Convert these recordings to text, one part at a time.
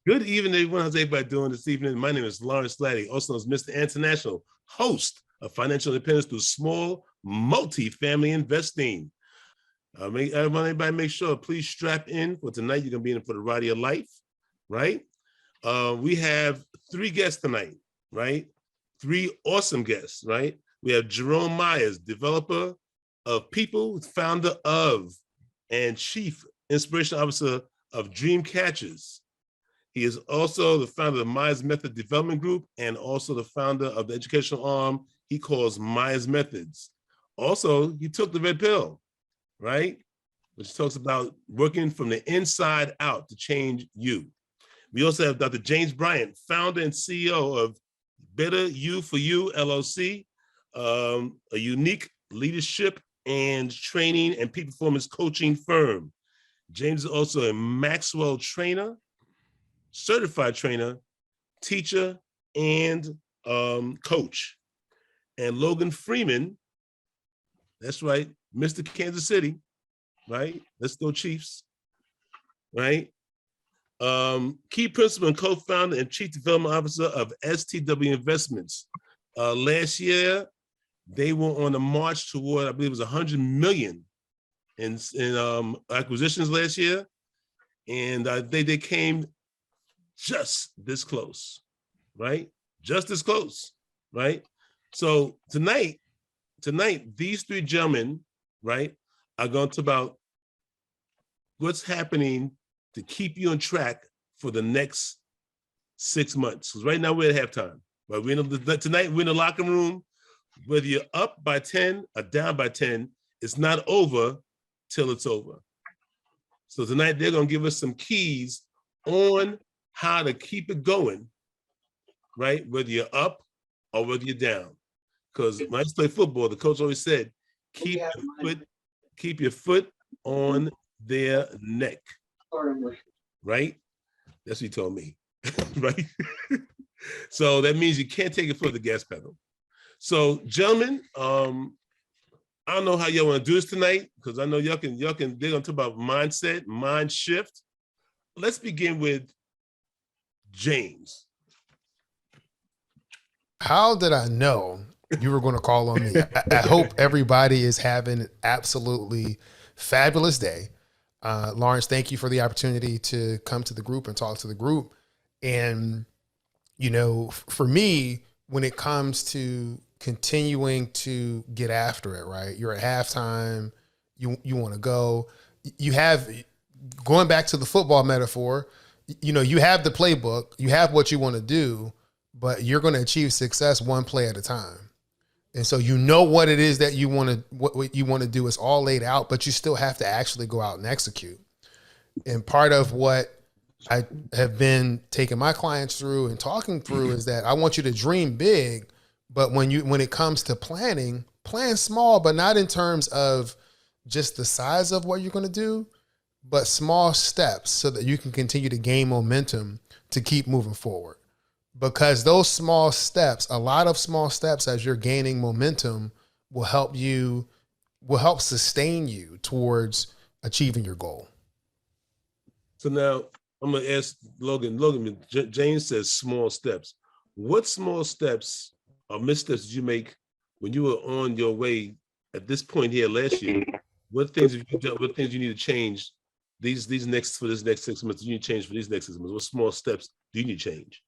Good evening, everyone. How's everybody doing this evening? My name is Lawrence Laddy, also known as Mr. International, host of Financial Independence Through Small Multi-Family Investing. Everybody make sure, please strap in for tonight. You're going to be in for the ride of your life, right? We have 3 guests tonight, right? 3 awesome guests, right? We have Jerome Myers, developer of People, founder of and chief inspiration officer of Dream Catchers. He is also the founder of the Myers Method Development Group and also the founder of the educational arm he calls Myers Methods. Also, he took the red pill, right? Which talks about working from the inside out to change you. We also have Dr. James Bryant, founder and CEO of Better You for You, LLC, a unique leadership and training and peak performance coaching firm. James is also a Maxwell trainer, certified trainer, teacher, and coach. And Logan Freeman, that's right, Mr. Kansas City, right? Let's go Chiefs, right? Key principal and co-founder and chief development officer of STW Investments. Last year, they were on a march toward, I believe it was 100 million in acquisitions last year. And they came just this close, right? Just as close, right? So tonight, these 3 gentlemen, right, are going to talk about what's happening to keep you on track for the next 6 months. Because right now we're at halftime, but tonight we're in the locker room. Whether you're up by 10 or down by 10, it's not over till it's over. So tonight they're going to give us some keys on how to keep it going, right? Whether you're up or whether you're down. Because when I used to play football, the coach always said, keep your foot on their neck, right? That's what he told me, right? So that means you can't take it for the gas pedal. So gentlemen, I don't know how y'all want to do this tonight, because I know they're going to talk about mindset, mind shift. Let's begin with James. How did I know you were going to call on me? I hope everybody is having an absolutely fabulous day. Lawrence, thank you for the opportunity to come to the group and talk to the group. And, you know, for me, when it comes to continuing to get after it, right? You're at halftime, you want to go. You have, going back to the football metaphor, you know, you have the playbook, you have what you want to do, but you're going to achieve success one play at a time. And so you know what it is that you want to, what you want to do is all laid out, but you still have to actually go out and execute. And part of what I have been taking my clients through and talking through is that I want you to dream big, but when it comes to planning, plan small, but not in terms of just the size of what you're going to do, but small steps so that you can continue to gain momentum to keep moving forward. Because those small steps, a lot of small steps as you're gaining momentum will help sustain you towards achieving your goal. So now I'm going to ask Logan, James says small steps. What small steps or missteps did you make when you were on your way at this point here last year? What things have you done? What things you need to change for this next 6 months? Do you need to change for these next 6 months? What small steps do you need to change?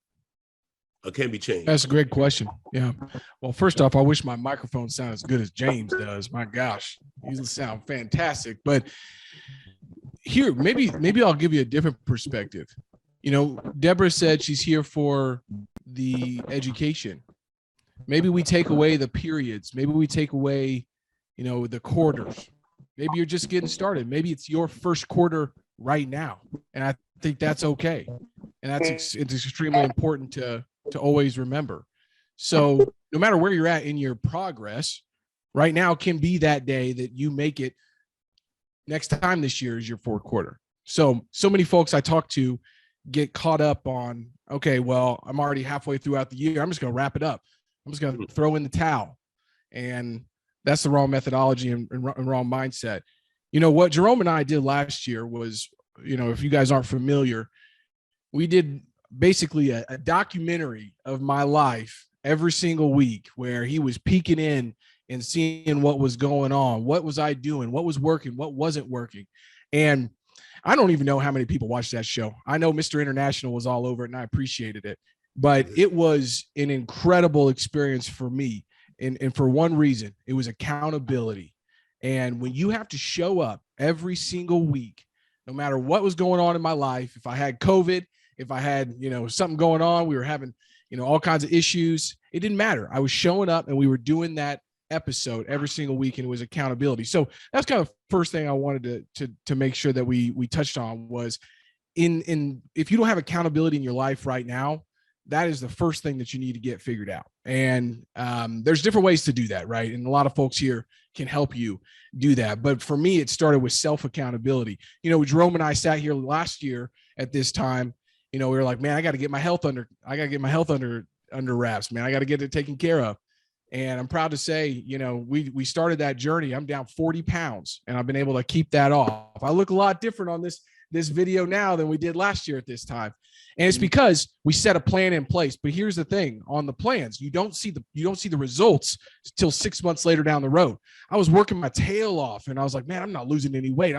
Or can be changed? That's a great question. Yeah. Well, first off, I wish my microphone sounded as good as James does. My gosh, you sound fantastic. But here, maybe I'll give you a different perspective. You know, Deborah said she's here for the education. Maybe we take away the periods. Maybe we take away, you know, the quarters. Maybe you're just getting started. Maybe it's your first quarter right now. And I think that's okay. And it's extremely important to always remember. So no matter where you're at in your progress, right now can be that day that you make it. Next time this year is your fourth quarter. So many folks I talk to get caught up on, okay, well, I'm already halfway throughout the year. I'm just going to wrap it up. I'm just going to throw in the towel. And that's the wrong methodology and wrong mindset. You know, what Jerome and I did last year was, you know, if you guys aren't familiar, we did basically a documentary of my life every single week, where he was peeking in and seeing what was going on. What was I doing? What was working? What wasn't working? And I don't even know how many people watched that show. I know Mr. International was all over it, and I appreciated it. But it was an incredible experience for me. And for one reason, it was accountability. And when you have to show up every single week, no matter what was going on in my life, if I had COVID, if I had, something going on, we were having, all kinds of issues, it didn't matter. I was showing up and we were doing that episode every single week, and it was accountability. So that's kind of the first thing I wanted to make sure that we touched on was in if you don't have accountability in your life right now, that is the first thing that you need to get figured out. And there's different ways to do that, right? And a lot of folks here can help you do that. But for me, it started with self-accountability. Jerome and I sat here last year at this time, we were like, man, I got to get my health under wraps, man. I got to get it taken care of. And I'm proud to say, we started that journey. I'm down 40 pounds and I've been able to keep that off. I look a lot different on this video now than we did last year at this time. And it's because we set a plan in place. But here's the thing, on the plans, you don't see the results until 6 months later down the road. I was working my tail off and I was like, man, I'm not losing any weight.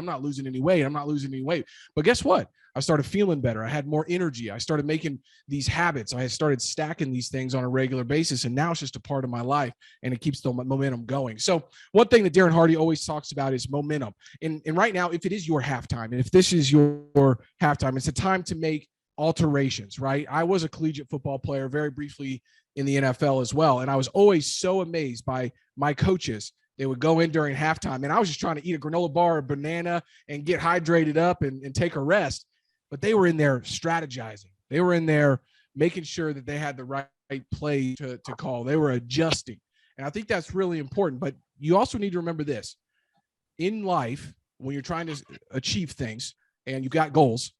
But guess what? I started feeling better. I had more energy. I started making these habits. I started stacking these things on a regular basis. And now it's just a part of my life and it keeps the momentum going. So one thing that Darren Hardy always talks about is momentum. And right now, if it is your halftime, and if this is your halftime, it's a time to make alterations, right? I was a collegiate football player very briefly in the NFL as well. And I was always so amazed by my coaches. They would go in during halftime and I was just trying to eat a granola bar or banana and get hydrated up and take a rest. But they were in there strategizing. They were in there making sure that they had the right play to call. They were adjusting. And I think that's really important. But you also need to remember this. In life, when you're trying to achieve things and you've got goals,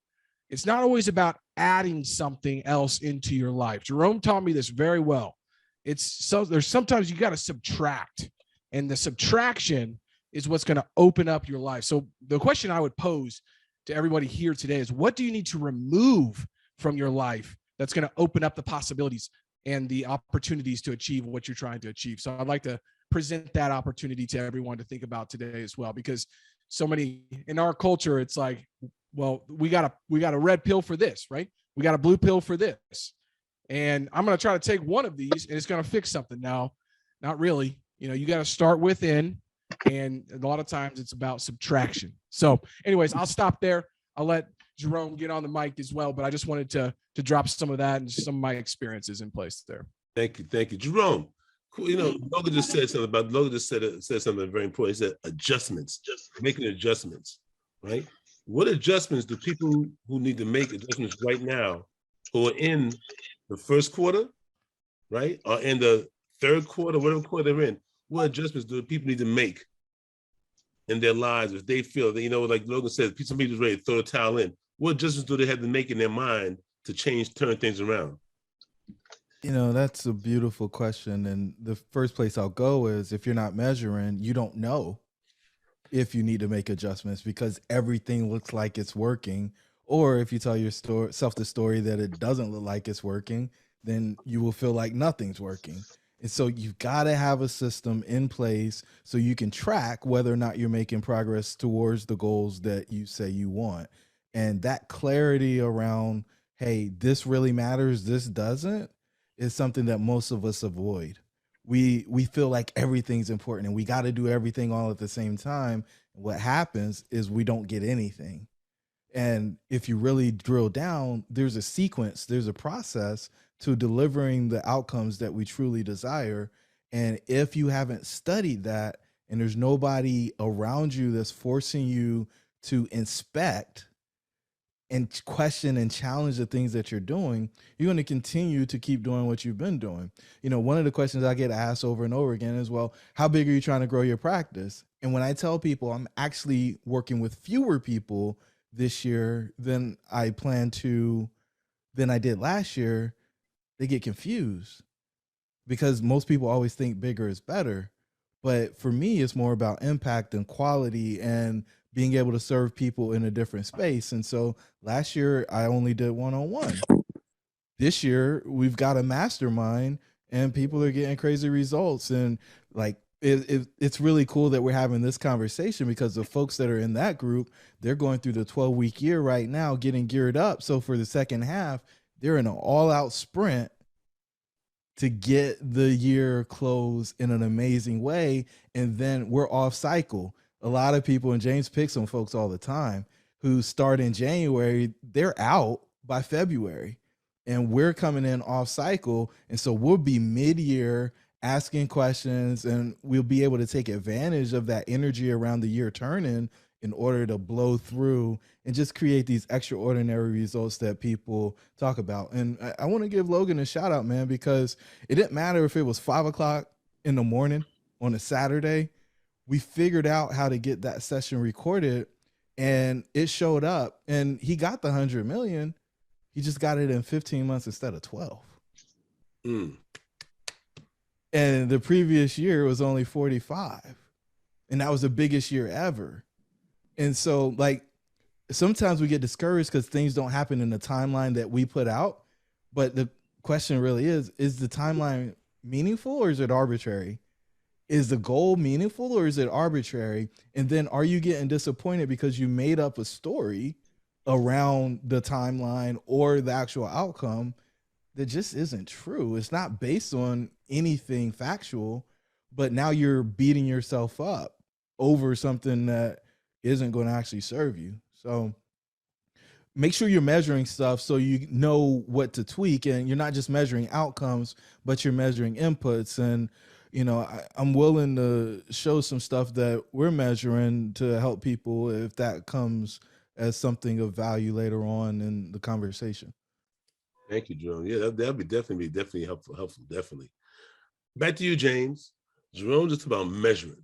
it's not always about adding something else into your life. Jerome taught me this very well. There's sometimes you got to subtract, and the subtraction is what's going to open up your life. So the question I would pose to everybody here today is, what do you need to remove from your life that's going to open up the possibilities and the opportunities to achieve what you're trying to achieve? So I'd like to present that opportunity to everyone to think about today as well, because so many in our culture, it's like, well, we got a red pill for this, right? We got a blue pill for this. And I'm going to try to take one of these and it's going to fix something. Now, not really. You got to start within. And a lot of times it's about subtraction. So anyways, I'll stop there. I'll let Jerome get on the mic as well, but I just wanted to drop some of that and some of my experiences in place there. Thank you. Jerome, Logan just said something very important. He said adjustments, just making adjustments, right? What adjustments do people who need to make adjustments right now, who are in the first quarter, right, or in the third quarter, whatever quarter they're in, what adjustments do people need to make in their lives if they feel that, like Logan says, some people are ready to throw the towel in? What adjustments do they have to make in their mind to turn things around? That's a beautiful question. And the first place I'll go is, if you're not measuring, you don't know if you need to make adjustments, because everything looks like it's working. Or if you tell yourself the story that it doesn't look like it's working, then you will feel like nothing's working. And so you've got to have a system in place so you can track whether or not you're making progress towards the goals that you say you want. And that clarity around, hey, this really matters, this doesn't, is something that most of us avoid. We feel like everything's important and we got to do everything all at the same time. What happens is we don't get anything. And if you really drill down, there's a sequence, there's a process to delivering the outcomes that we truly desire. And if you haven't studied that, and there's nobody around you that's forcing you to inspect and question and challenge the things that you're doing, you're going to continue to keep doing what you've been doing. One of the questions I get asked over and over again is, well, how big are you trying to grow your practice? And when I tell people I'm actually working with fewer people this year than I did last year, they get confused, because most people always think bigger is better. But for me, it's more about impact and quality and being able to serve people in a different space. And so last year I only did one-on-one. This year we've got a mastermind and people are getting crazy results. And like, it's really cool that we're having this conversation because the folks that are in that group, they're going through the 12-week year right now, getting geared up. So for the second half, they're in an all-out sprint to get the year closed in an amazing way. And then we're off cycle. A lot of people, and James picks on folks all the time, who start in January, they're out by February. And we're coming in off cycle. And so we'll be mid-year asking questions, and we'll be able to take advantage of that energy around the year turning in order to blow through and just create these extraordinary results that people talk about. And I want to give Logan a shout out, man, because it didn't matter if it was 5 o'clock in the morning on a Saturday. We figured out how to get that session recorded, and it showed up, and he got the 100 million. He just got it in 15 months instead of 12. And the previous year was only 45. And that was the biggest year ever. And so, like, sometimes we get discouraged because things don't happen in the timeline that we put out. But the question really is the timeline meaningful or is it arbitrary? Is the goal meaningful or is it arbitrary? And then are you getting disappointed because you made up a story around the timeline or the actual outcome that just isn't true? It's not based on anything factual, but now you're beating yourself up over something that isn't going to actually serve you. So make sure you're measuring stuff so you know what to tweak, and you're not just measuring outcomes, but you're measuring inputs. And, you know, I'm willing to show some stuff that we're measuring to help people if that comes as something of value later on in the conversation. Thank you, Jerome. Yeah, that'll be definitely helpful, definitely. Back to you, James. Jerome just about measuring,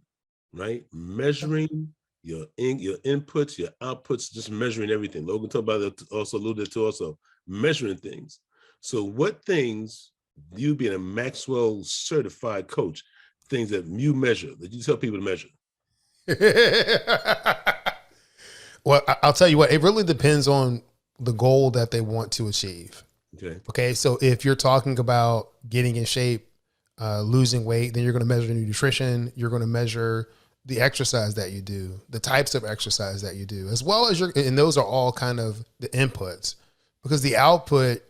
right? Measuring your inputs, your outputs, just measuring everything. Logan talked about it, also alluded to also measuring things. So what things, you being a Maxwell certified coach, things that you measure, that you tell people to measure? Well, I'll tell you what, it really depends on the goal that they want to achieve. Okay. So if you're talking about getting in shape, losing weight, then you're going to measure your nutrition. You're going to measure the exercise that you do, the types of exercise that you do, as well as and those are all kind of the inputs, because the output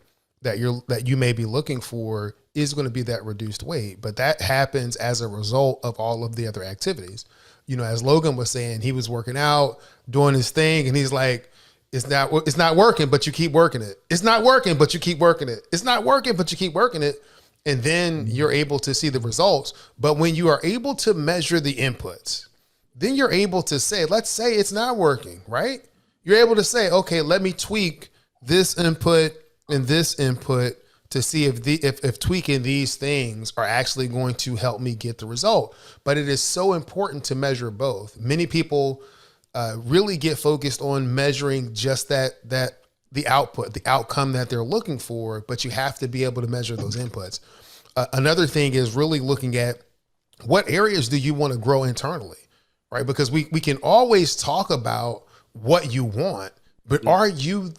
that you may be looking for is going to be that reduced weight, but that happens as a result of all of the other activities. You know, as Logan was saying, he was working out, doing his thing, and he's like, it's not working, but you keep working it. It's not working, but you keep working it. It's not working, but you keep working it. And then you're able to see the results. But when you are able to measure the inputs, then you're able to say, let's say it's not working, right? You're able to say, okay, let me tweak this input and this input to see if tweaking these things are actually going to help me get the result. But it is so important to measure both. Many people really get focused on measuring just the output, the outcome that they're looking for, but you have to be able to measure those inputs. Another thing is really looking at what areas do you want to grow internally, right? Because we can always talk about what you want, but are you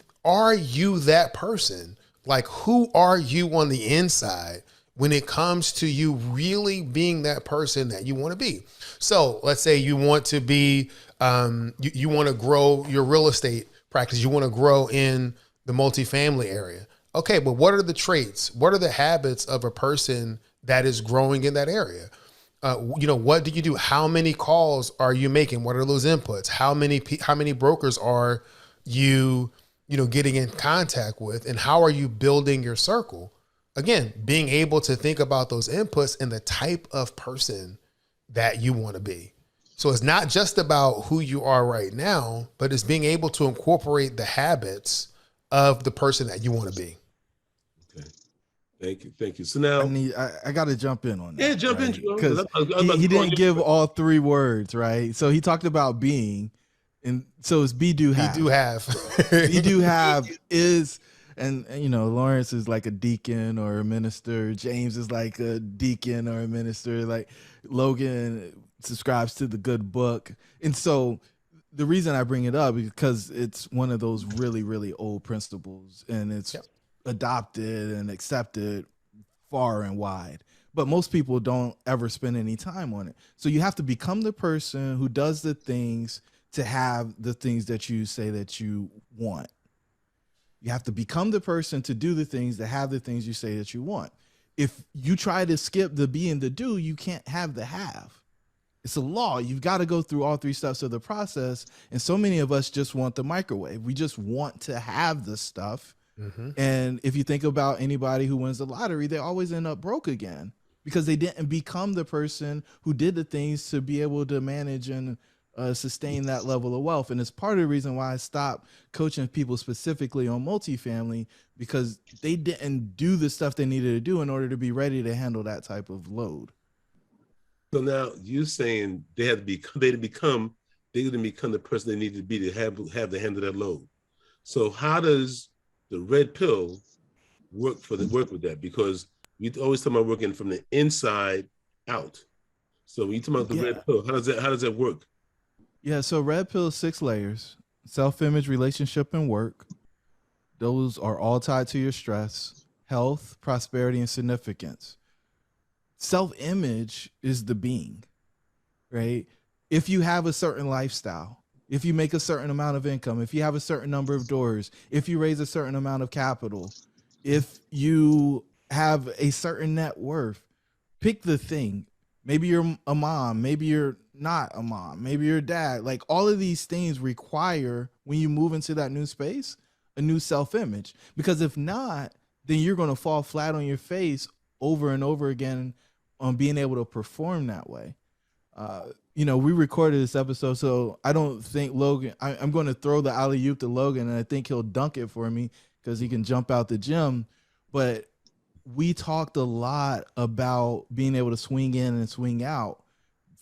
that person? Like, who are you on the inside when it comes to you really being that person that you want to be? So let's say you want to be, you want to grow your real estate practice. You want to grow in the multifamily area. Okay, but what are the traits? What are the habits of a person that is growing in that area? What do you do? How many calls are you making? What are those inputs? How many brokers are you getting in contact with, and how are you building your circle? Again, being able to think about those inputs and the type of person that you want to be. So it's not just about who you are right now, but it's being able to incorporate the habits of the person that you want to be. Okay. Thank you. So now I got to jump in on that. Yeah, jump in, because he didn't give all three words, right? So he talked about being, and so it's be, do, have. Be, do, have. Be, do, have is, and Lawrence is like a deacon or a minister. James is like a deacon or a minister. Like Logan subscribes to the good book. And so the reason I bring it up is because it's one of those really, really old principles, and it's adopted and accepted far and wide. But most people don't ever spend any time on it. So you have to become the person who does the things to have the things that you say that you want. You have to become the person to do the things that have the things you say that you want. If you try to skip the be and the do, you can't have the have. It's a law. You've got to go through all three steps of the process. And so many of us just want the microwave. We just want to have the stuff. Mm-hmm. And if you think about anybody who wins the lottery, they always end up broke again because they didn't become the person who did the things to be able to manage and sustain that level of wealth. And it's part of the reason why I stopped coaching people specifically on multifamily, because they didn't do the stuff they needed to do in order to be ready to handle that type of load. So now you're saying they didn't become the person they needed to be to have to handle that load. So how does the red pill work with that? Because we always talk about working from the inside out. So when you talk about the red pill, how does that work? Yeah, so red pill is 6 layers: self-image, relationship, and work. Those are all tied to your stress, health, prosperity, and significance. Self-image is the being, right? If you have a certain lifestyle, if you make a certain amount of income, if you have a certain number of doors, if you raise a certain amount of capital, if you have a certain net worth, pick the thing. Maybe you're a mom, maybe you're not a mom, maybe you're a dad. Like, all of these things require, when you move into that new space, a new self-image. Because if not, then you're going to fall flat on your face over and over again on being able to perform that way. We recorded this episode, so I don't think Logan, I'm going to throw the alley-oop to Logan, and I think he'll dunk it for me because he can jump out the gym. But we talked a lot about being able to swing in and swing out.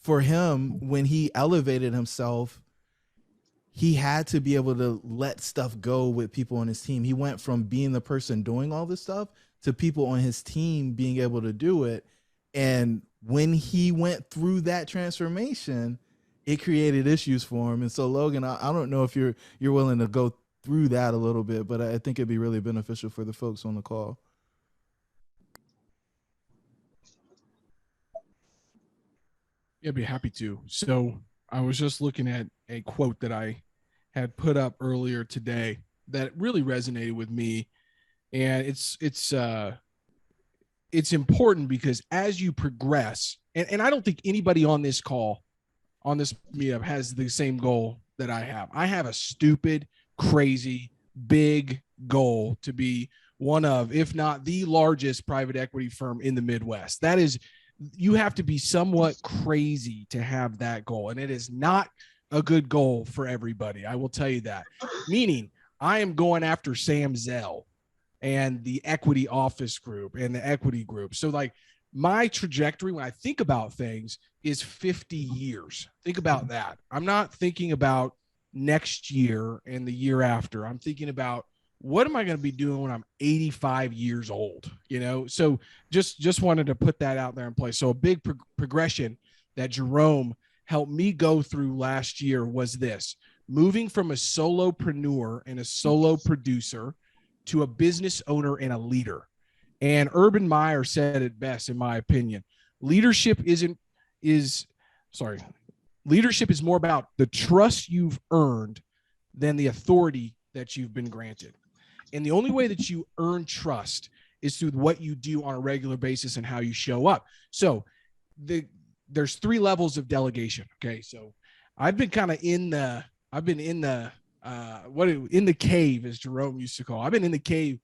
For him, when he elevated himself, he had to be able to let stuff go with people on his team. He went from being the person doing all this stuff to people on his team being able to do it. And when he went through that transformation, it created issues for him. And so, Logan, I don't know if you're willing to go through that a little bit, but I think it'd be really beneficial for the folks on the call. Yeah, I'd be happy to. So I was just looking at a quote that I had put up earlier today that really resonated with me. And it's important because as you progress, and I don't think anybody on this call, on this meetup, has the same goal that I have. I have a stupid, crazy, big goal to be one of, if not the largest private equity firm in the Midwest. That is, you have to be somewhat crazy to have that goal. And it is not a good goal for everybody. I will tell you that. Meaning, I am going after Sam Zell and the equity office group and the equity group. So, like, my trajectory when I think about things is 50 years. Think about that. I'm not thinking about next year and the year after. I'm thinking about, what am I going to be doing when I'm 85 years old? So just wanted to put that out there in place. So a big progression that Jerome helped me go through last year was this: moving from a solopreneur and a solo producer to a business owner and a leader. And Urban Meyer said it best, in my opinion. Leadership is more about the trust you've earned than the authority that you've been granted. And the only way that you earn trust is through what you do on a regular basis and how you show up. So there's 3 levels of delegation. Okay. So I've been kind of in the cave, as Jerome used to call. I've been in the cave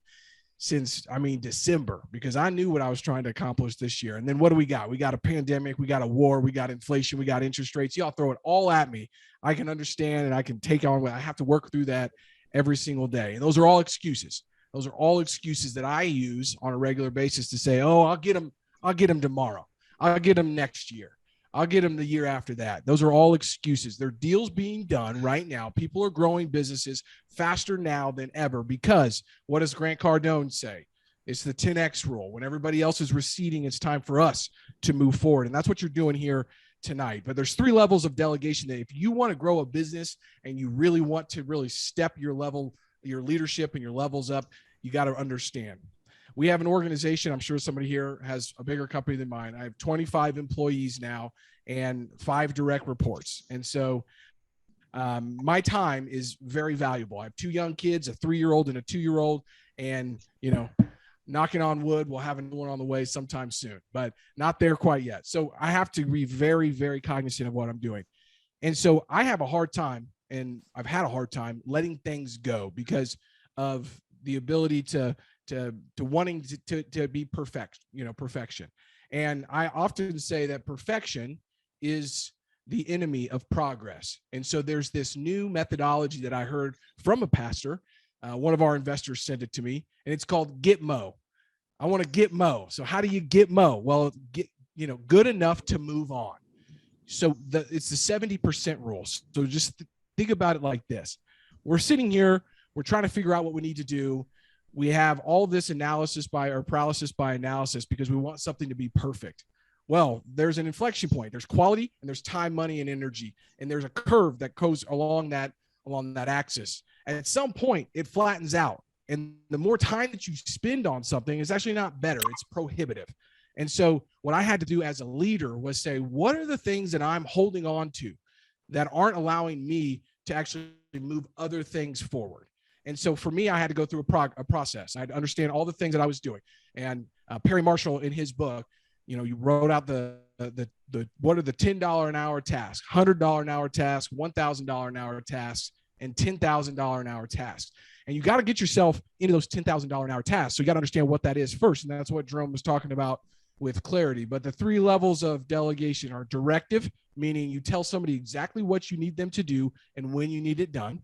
since, December, because I knew what I was trying to accomplish this year. And then what do we got? We got a pandemic, we got a war, we got inflation, we got interest rates. Y'all throw it all at me. I can understand and I can take on what I have to work through that every single day. And those are all excuses. Those are all excuses that I use on a regular basis to say, oh, I'll get them tomorrow. I'll get them next year. I'll get them the year after that. Those are all excuses. There are deals being done right now. People are growing businesses faster now than ever because what does Grant Cardone say? It's the 10X rule. When everybody else is receding, it's time for us to move forward. And that's what you're doing here tonight, but there's 3 levels of delegation that if you want to grow a business and you really want to really step your level, your leadership and your levels up, you got to understand. We have an organization. I'm sure somebody here has a bigger company than mine. I have 25 employees now and 5 direct reports. And so my time is very valuable. I have 2 young kids, a 3-year-old and a 2-year-old, and, you know, knocking on wood, we'll have one on the way sometime soon, but not there quite yet. So I have to be very, very cognizant of what I'm doing. And so I have a hard time, and I've had a hard time letting things go because of the ability to wanting to be perfection. And I often say that perfection is the enemy of progress. And so there's this new methodology that I heard from a pastor. One of our investors sent it to me, and it's called Get Mo. I want to get Mo. So how do you get Mo? Well, get, good enough to move on. So it's the 70% rule. So just think about it like this. We're sitting here, we're trying to figure out what we need to do. We have all this paralysis by analysis because we want something to be perfect. Well, there's an inflection point. There's quality and there's time, money, and energy. And there's a curve that goes along that axis. And at some point it flattens out. And the more time that you spend on something is actually not better, it's prohibitive. And so what I had to do as a leader was say, what are the things that I'm holding on to that aren't allowing me to actually move other things forward? And so for me, I had to go through a process. I had to understand all the things that I was doing. And Perry Marshall, in his book, you wrote out the what are the $10 an hour tasks, $100 an hour tasks, $1,000 an hour tasks, and $10,000 an hour tasks. And you got to get yourself into those $10,000 an hour tasks. So you got to understand what that is first. And that's what Jerome was talking about with clarity. But the 3 levels of delegation are directive, meaning you tell somebody exactly what you need them to do and when you need it done.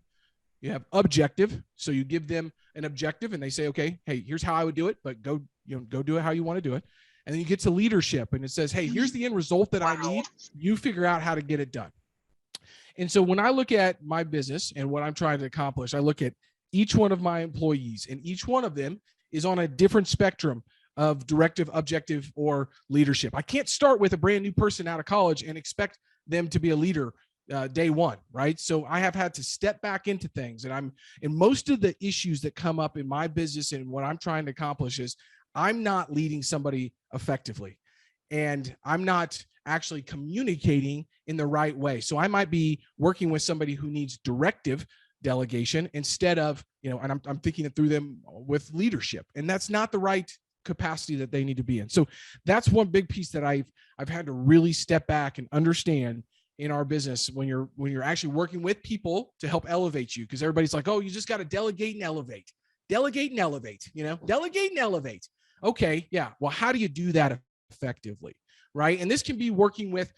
You have objective. So you give them an objective and they say, okay, hey, here's how I would do it, but go do it how you want to do it. And then you get to leadership and it says, hey, here's the end result that I need. You figure out how to get it done. And so when I look at my business and what I'm trying to accomplish, I look at each one of my employees, and each one of them is on a different spectrum of directive, objective, or leadership. I can't start with a brand new person out of college and expect them to be a leader day one, right? So I have had to step back into things, and most of the issues that come up in my business and what I'm trying to accomplish is I'm not leading somebody effectively, and I'm not actually communicating in the right way. So I might be working with somebody who needs directive delegation instead of, and I'm thinking it through them with leadership, and that's not the right capacity that they need to be in. So that's one big piece that I've had to really step back and understand in our business when you're actually working with people to help elevate you, because everybody's like, oh, you just got to delegate and elevate, delegate and elevate. Okay, yeah. Well, how do you do that effectively, right? And this can be working with,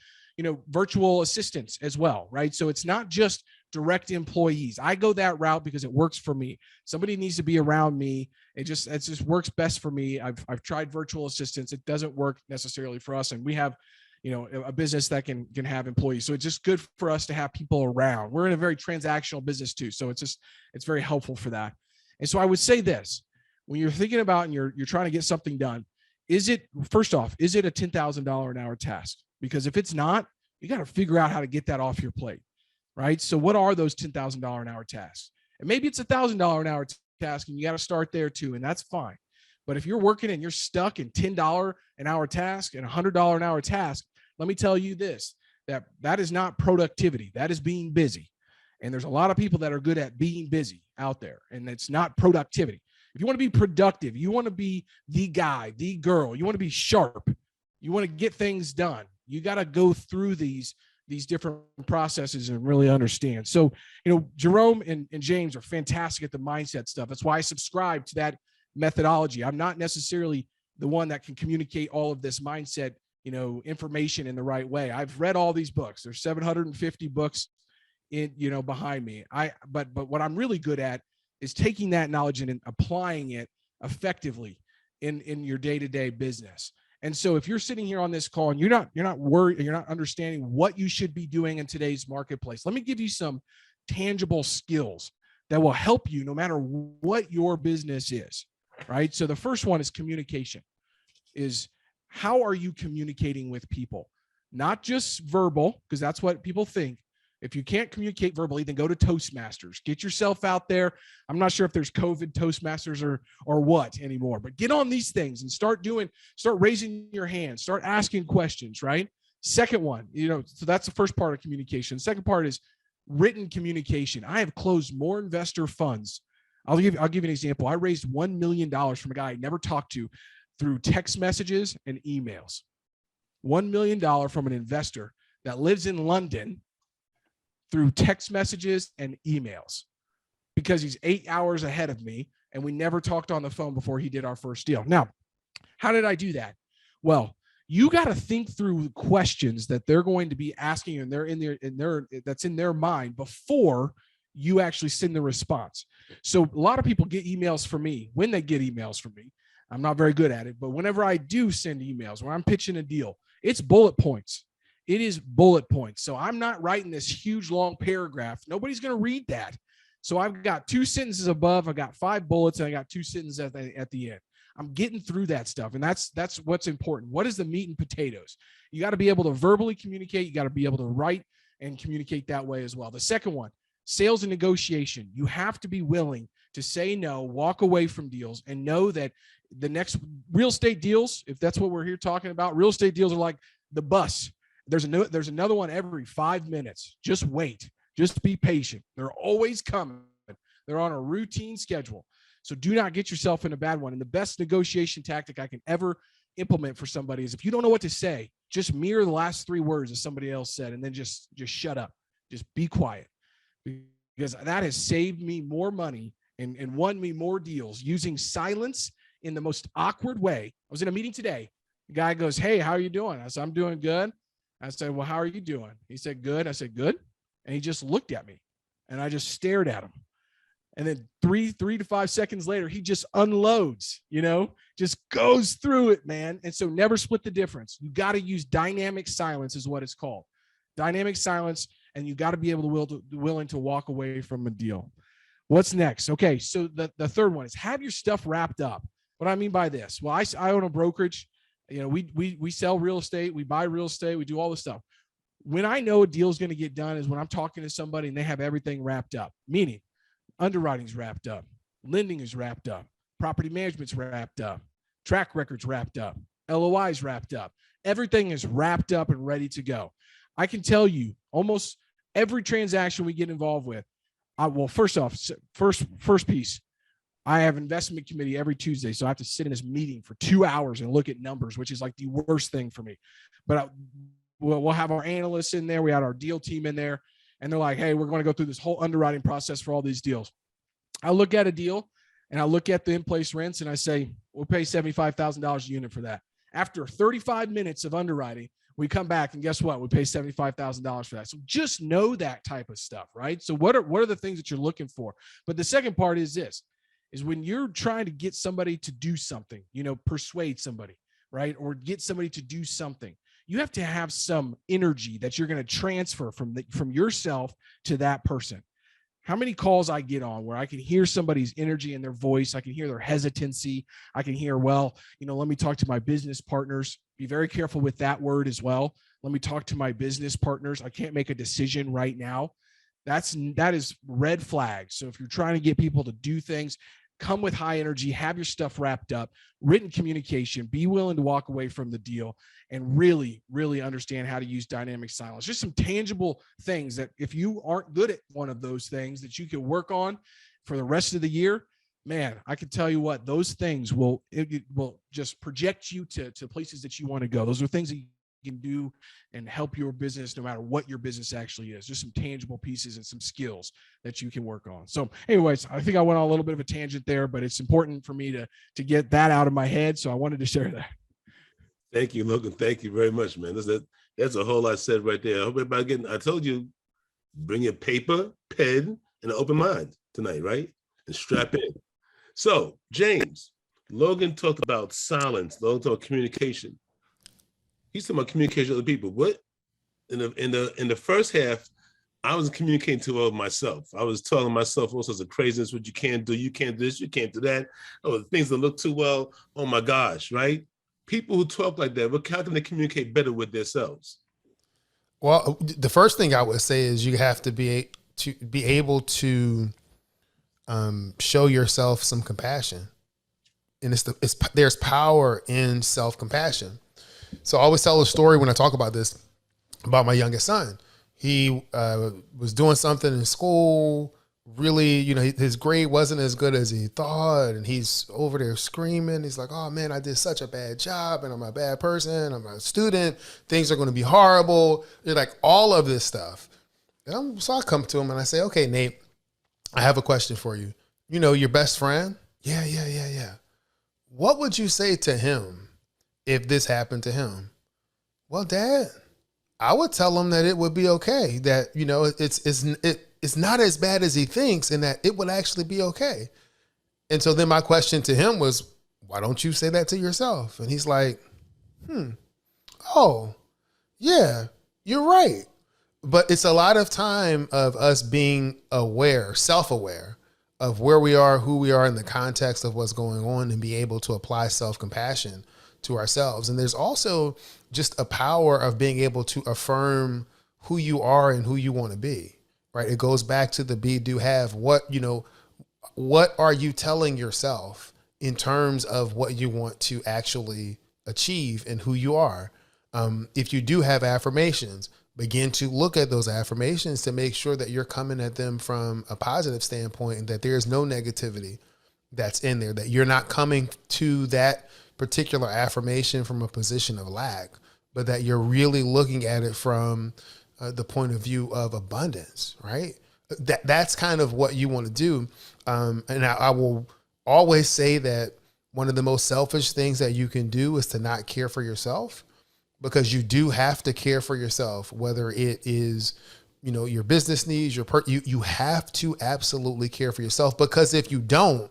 virtual assistants as well, right? So it's not just direct employees. I go that route because it works for me. Somebody needs to be around me. It just works best for me. I've tried virtual assistants. It doesn't work necessarily for us. And we have, a business that can have employees. So it's just good for us to have people around. We're in a very transactional business too. So it's very helpful for that. And so I would say this, when you're thinking about and you're trying to get something done, first off, is it a $10,000 an hour task? Because if it's not, you got to figure out how to get that off your plate, right? So what are those $10,000 an hour tasks? And maybe it's $1,000 an hour task, and you got to start there too, and that's fine. But if you're working and you're stuck in $10 an hour task and $100 an hour task, let me tell you this, that is not productivity. That is being busy. And there's a lot of people that are good at being busy out there, and it's not productivity. If you want to be productive, you want to be the guy, the girl, you want to be sharp, you want to get things done, you got to go through these different processes and really understand. So, Jerome and James are fantastic at the mindset stuff. That's why I subscribe to that methodology. I'm not necessarily the one that can communicate all of this mindset, information in the right way. I've read all these books. There's 750 books behind me. But what I'm really good at is taking that knowledge and applying it effectively in your day-to-day business. And so if you're sitting here on this call and you're not worried, you're not understanding what you should be doing in today's marketplace, let me give you some tangible skills that will help you no matter what your business is, right? So the first one is communication. Is how are you communicating with people? not just verbal, because that's what people think. If you can't communicate verbally, then go to Toastmasters. Get yourself out there. I'm not sure if there's COVID Toastmasters or what anymore, but get on these things and start raising your hand, start asking questions, right? Second one, so that's the first part of communication. The second part is written communication. I have closed more investor funds. I'll give you an example. I raised $1 million from a guy I never talked to through text messages and emails. $1 million from an investor that lives in London through text messages and emails, because he's 8 hours ahead of me and we never talked on the phone before he did our first deal. Now, how did I do that? Well, you got to think through questions that they're going to be asking, and that's in their mind before you actually send the response. So a lot of people get emails from me. When they get emails from me, I'm not very good at it, but whenever I do send emails, when I'm pitching a deal, it's bullet points. It is bullet points. So I'm not writing this huge long paragraph. Nobody's going to read that. So I've got 2 sentences above, I got 5 bullets, and I got 2 sentences at the end. I'm getting through that stuff. And that's what's important. What is the meat and potatoes? You got to be able to verbally communicate. You got to be able to write and communicate that way as well. The second one, sales and negotiation. You have to be willing to say no, walk away from deals, and know that the next real estate deals, if that's what we're here talking about, real estate deals are like the bus. There's another one every 5 minutes. Just wait. Just be patient. They're always coming. They're on a routine schedule. So do not get yourself in a bad one. And the best negotiation tactic I can ever implement for somebody is, if you don't know what to say, just mirror the last 3 words that somebody else said, and then just shut up. Just be quiet. Because that has saved me more money and won me more deals, using silence in the most awkward way. I was in a meeting today. The guy goes, "Hey, how are you doing?" I said, "I'm doing good." I said, "Well, how are you doing?" He said, "Good." I said, "Good." And he just looked at me, and I just stared at him. And then three to 5 seconds later, he just unloads, just goes through it, man. And so never split the difference. You got to use dynamic silence is what it's called. Dynamic silence. And you got to be able to willing to walk away from a deal. What's next? Okay. So the third one is have your stuff wrapped up. What do I mean by this? Well, I own a brokerage. We sell real estate. We buy real estate. We do all this stuff. When I know a deal is going to get done is when I'm talking to somebody and they have everything wrapped up, meaning underwriting's wrapped up, lending is wrapped up, property management's wrapped up, track record's wrapped up, LOI's wrapped up. Everything is wrapped up and ready to go. I can tell you almost every transaction we get involved with. First piece, I have investment committee every Tuesday. So I have to sit in this meeting for 2 hours and look at numbers, which is like the worst thing for me. But we'll have our analysts in there. We had our deal team in there, and they're like, "Hey, we're going to go through this whole underwriting process for all these deals." I look at a deal and I look at the in-place rents and I say, "We'll pay $75,000 a unit for that." After 35 minutes of underwriting, we come back and guess what? We pay $75,000 for that. So just know that type of stuff, right? So what are the things that you're looking for? But the second part is this, is when you're trying to get somebody to do something, persuade somebody, right? Or get somebody to do something. You have to have some energy that you're going to transfer from yourself to that person. How many calls I get on where I can hear somebody's energy in their voice. I can hear their hesitancy. I can hear, let me talk to my business partners. Be very careful with that word as well. Let me talk to my business partners. I can't make a decision right now. That is red flag. So if you're trying to get people to do things, come with high energy, have your stuff wrapped up, written communication, be willing to walk away from the deal, and really, really understand how to use dynamic silence. Just some tangible things that if you aren't good at one of those things that you can work on for the rest of the year, man, I can tell you what, those things will just project you to places that you want to go. Those are things that you can do and help your business no matter what your business actually is. Just some tangible pieces and some skills that you can work on. So anyways, I think I went on a little bit of a tangent there, but it's important for me to get that out of my head. So I wanted to share that. Thank you, Logan. Thank you very much, man. That's a whole lot said right there. I hope everybody I told you, bring your paper, pen, and an open mind tonight, right? And strap in. So, James, Logan talked about silence. Logan talked about communication. He's talking about communication with other people. What in the first half, I was communicating to myself. I was telling myself all sorts of craziness, what you can't do, you can't do this, you can't do that. Oh, things that look too well. Oh my gosh, right? People who talk like that, how can they communicate better with themselves? Well, the first thing I would say is you have to be able to show yourself some compassion, and there's power in self-compassion. So I always tell a story when I talk about this about my youngest son. He was doing something in school. Really, his grade wasn't as good as he thought, and he's over there screaming. He's like, "Oh man, I did such a bad job, and I'm a bad person. I'm a student. Things are going to be horrible." You're like all of this stuff. So I come to him and I say, "Okay, Nate, I have a question for you. You know your best friend? Yeah. What would you say to him if this happened to him?" "Well, Dad, I would tell him that it would be okay. That it's not as bad as he thinks, and that it would actually be okay." And so then my question to him was, "Why don't you say that to yourself?" And he's like, "Oh, yeah, you're right." But it's a lot of time of us being aware, self-aware of where we are, who we are in the context of what's going on, and be able to apply self-compassion to ourselves. And there's also just a power of being able to affirm who you are and who you want to be, right? It goes back to the be, do, have. What are you telling yourself in terms of what you want to actually achieve and who you are? If you do have affirmations, begin to look at those affirmations to make sure that you're coming at them from a positive standpoint, and that there's no negativity that's in there, that you're not coming to that particular affirmation from a position of lack, but that you're really looking at it from the point of view of abundance, right? That's kind of what you want to do. And I will always say that one of the most selfish things that you can do is to not care for yourself, because you do have to care for yourself, whether it is, your business needs, you have to absolutely care for yourself, because if you don't,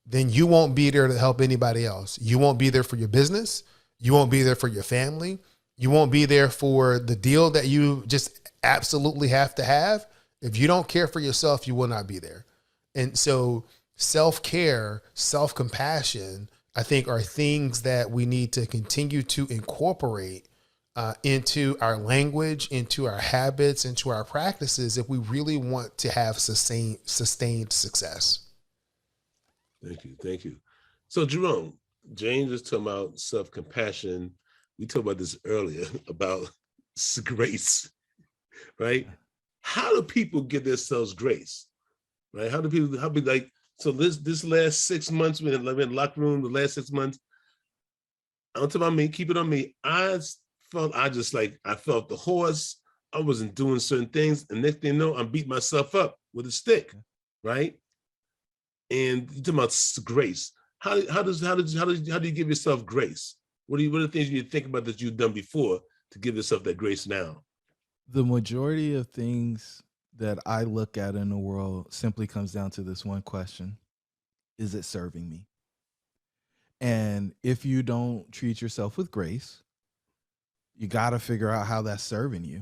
then you won't be there to help anybody else. You won't be there for your business. You won't be there for your family. You won't be there for the deal that you just absolutely have to have. If you don't care for yourself, you will not be there. And so self-care, self-compassion, I think, are things that we need to continue to incorporate into our language, into our habits, into our practices, if we really want to have sustained success. Thank you. So Jerome, James was talking about self-compassion. We talked about this earlier about grace, right? How do people give themselves grace, right? So this last 6 months, we've been in the locker room, the last 6 months, I don't talk about me, keep it on me. I felt the horse. I wasn't doing certain things. And next thing you know, I'm beating myself up with a stick, right? And you talking about grace. How do you give yourself grace? What are the things you think about that you've done before to give yourself that grace now? The majority of things that I look at in the world simply comes down to this one question: is it serving me? And if you don't treat yourself with grace, you got to figure out how that's serving you.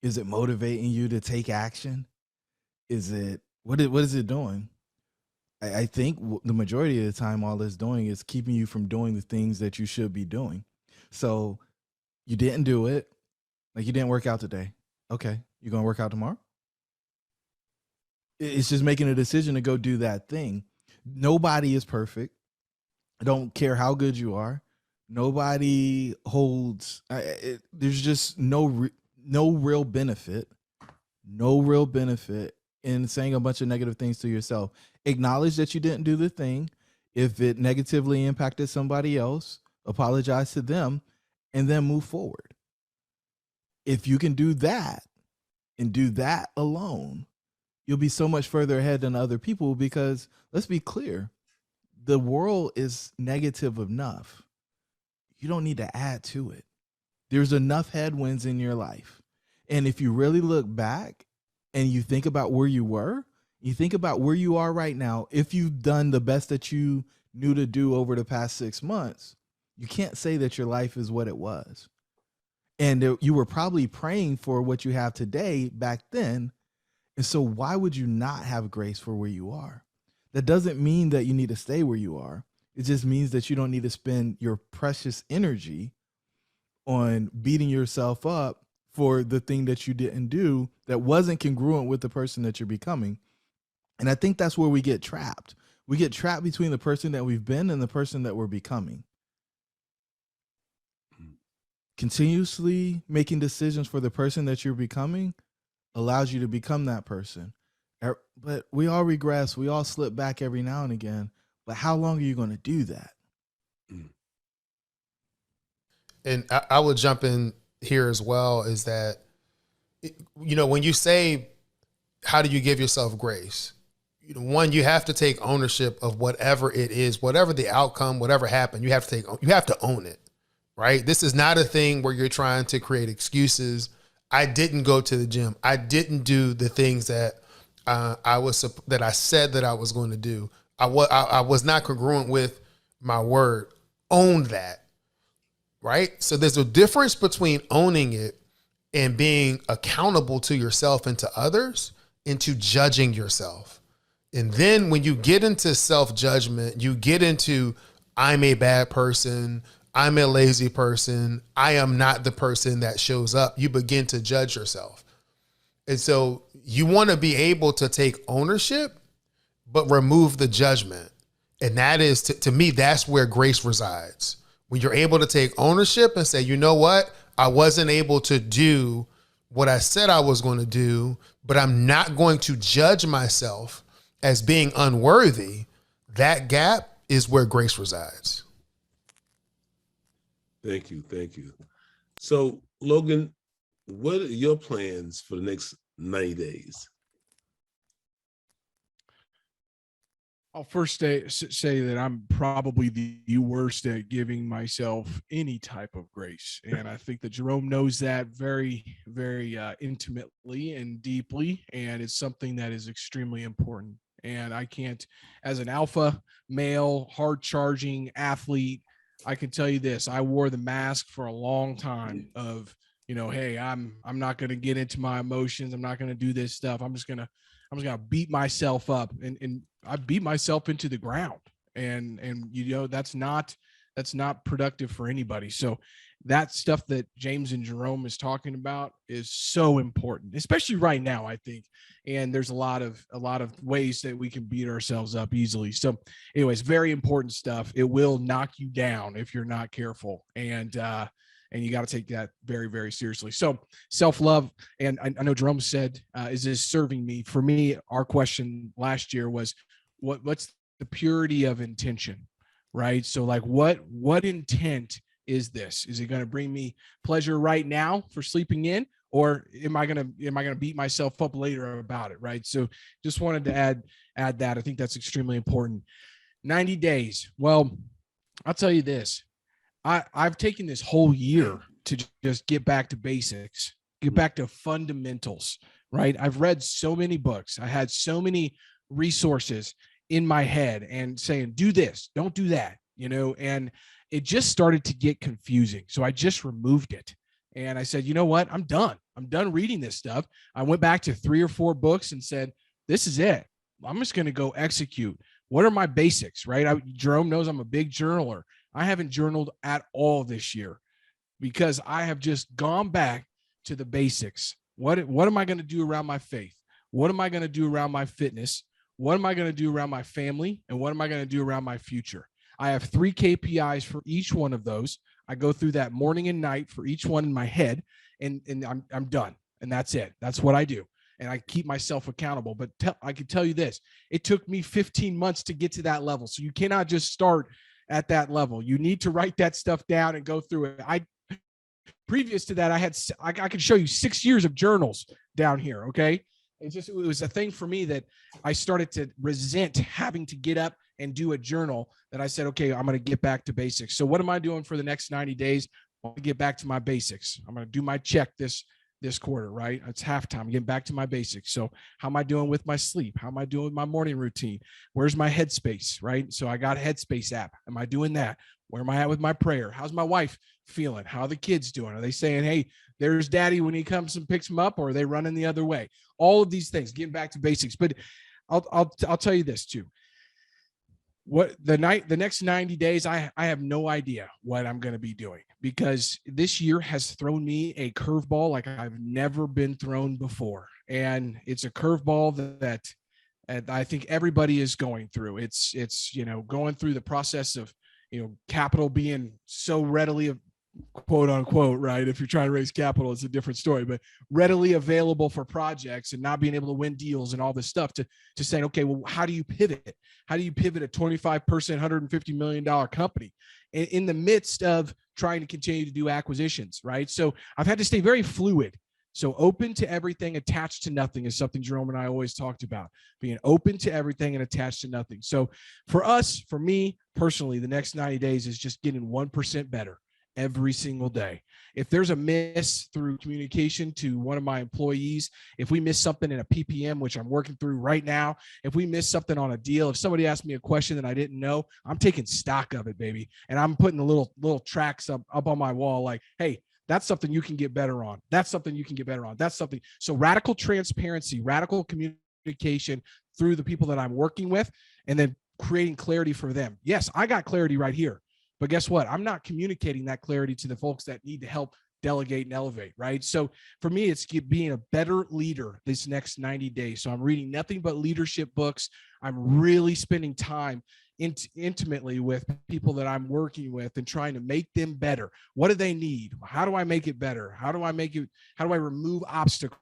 Is it motivating you to take action? What is it doing? I think the majority of the time, all it's doing is keeping you from doing the things that you should be doing. So you didn't do it. Like, you didn't work out today. Okay, you going to work out tomorrow? It's just making a decision to go do that thing. Nobody is perfect. I don't care how good you are. Nobody holds. There's just no real benefit. No real benefit in saying a bunch of negative things to yourself. Acknowledge that you didn't do the thing. If it negatively impacted somebody else, apologize to them, and then move forward. If you can do that and do that alone, you'll be so much further ahead than other people, because let's be clear, the world is negative enough. You don't need to add to it. There's enough headwinds in your life. And if you really look back and you think about where you were, you think about where you are right now, if you've done the best that you knew to do over the past 6 months, you can't say that your life is what it was. And you were probably praying for what you have today back then. And so why would you not have grace for where you are? That doesn't mean that you need to stay where you are. It just means that you don't need to spend your precious energy on beating yourself up for the thing that you didn't do that wasn't congruent with the person that you're becoming. And I think that's where we get trapped. We get trapped between the person that we've been and the person that we're becoming. Continuously making decisions for the person that you're becoming allows you to become that person. But we all regress. We all slip back every now and again. But how long are you going to do that? And I will jump in here as well, is that, you know, when you say, how do you give yourself grace? You know, one, you have to take ownership of whatever it is, whatever the outcome, whatever happened, you have to own it, right? This is not a thing where you're trying to create excuses. I didn't go to the gym. I didn't do the things that I said that I was going to do. I was not congruent with my word. Own that. Right? So there's a difference between owning it and being accountable to yourself and to others, into judging yourself. And then when you get into self-judgment, you get into, I'm a bad person, I'm a lazy person, I am not the person that shows up. You begin to judge yourself. And so you want to be able to take ownership, but remove the judgment. And that is, to me, that's where grace resides. When you're able to take ownership and say, you know what, I wasn't able to do what I said I was going to do, but I'm not going to judge myself as being unworthy. That gap is where grace resides. Thank you. Thank you. So, Logan, what are your plans for the next 90 days? I'll first say that I'm probably the worst at giving myself any type of grace. And I think that Jerome knows that very, very intimately and deeply. And it's something that is extremely important. And I can't, as an alpha male, hard charging athlete, I can tell you this: I wore the mask for a long time of, you know, hey, I'm not going to get into my emotions. I'm not going to do this stuff. I'm just gonna beat myself up, and I beat myself into the ground. And you know, that's not productive for anybody. So that stuff that James and Jerome is talking about is so important, especially right now, I think. And there's a lot of ways that we can beat ourselves up easily. So anyways, very important stuff. It will knock you down if you're not careful. And you got to take that very, very seriously. So self-love, and I know Jerome said, is this serving me? For me, our question last year was, what's the purity of intention, right? So like, what intent is this? Is it going to bring me pleasure right now for sleeping in, or am I going to beat myself up later about it, right? So just wanted to add that. I think that's extremely important. 90 days. Well, I'll tell you this. I've taken this whole year to just get back to basics, get back to fundamentals, right? I've read so many books. I had so many resources in my head and saying, do this, don't do that, you know, and it just started to get confusing. So I just removed it. And I said, you know what? I'm done reading this stuff. I went back to 3 or 4 books and said, this is it. I'm just going to go execute. What are my basics, right? Jerome knows I'm a big journaler. I haven't journaled at all this year because I have just gone back to the basics. What am I going to do around my faith? What am I going to do around my fitness? What am I going to do around my family? And what am I going to do around my future? I have 3 KPIs for each one of those. I go through that morning and night for each one in my head, and I'm done. And that's it. That's what I do. And I keep myself accountable. But I can tell you this, it took me 15 months to get to that level. So you cannot just start at that level. You need to write that stuff down and go through it. Previous to that, I could show you 6 years of journals down here. Okay. It was a thing for me that I started to resent having to get up and do a journal, that I said, okay, I'm going to get back to basics. So what am I doing for the next 90 days? I want to get back to my basics. I'm going to do my check this quarter, right? It's halftime, getting back to my basics. So how am I doing with my sleep? How am I doing with my morning routine? Where's my Headspace, right? So I got a Headspace app. Am I doing that? Where am I at with my prayer? How's my wife feeling? How are the kids doing? Are they saying, hey, there's daddy when he comes and picks them up, or are they running the other way? All of these things, getting back to basics. But I'll tell you this too. What the next 90 days, I have no idea what I'm going to be doing, because this year has thrown me a curveball like I've never been thrown before. And it's a curveball that I think everybody is going through. It's, going through the process of, capital being so readily, quote unquote, right? If you're trying to raise capital, it's a different story, but readily available for projects and not being able to win deals and all this stuff, to saying, okay, well, how do you pivot? How do you pivot a 25%, $150 million company in the midst of trying to continue to do acquisitions, right? So I've had to stay very fluid. So open to everything, attached to nothing is something Jerome and I always talked about, being open to everything and attached to nothing. So for me personally, the next 90 days is just getting 1% better every single day. If there's a miss through communication to one of my employees, if we miss something in a PPM, which I'm working through right now, if we miss something on a deal, if somebody asked me a question that I didn't know, I'm taking stock of it, baby. And I'm putting the little tracks up on my wall, like, hey, that's something you can get better on. That's something you can get better on. That's something. So radical transparency, radical communication through the people that I'm working with, and then creating clarity for them. Yes, I got clarity right here. But guess what? I'm not communicating that clarity to the folks that need to help delegate and elevate, right? So for me, it's being a better leader this next 90 days. So I'm reading nothing but leadership books. I'm really spending time intimately with people that I'm working with and trying to make them better. What do they need? How do I make it better? How do I remove obstacles?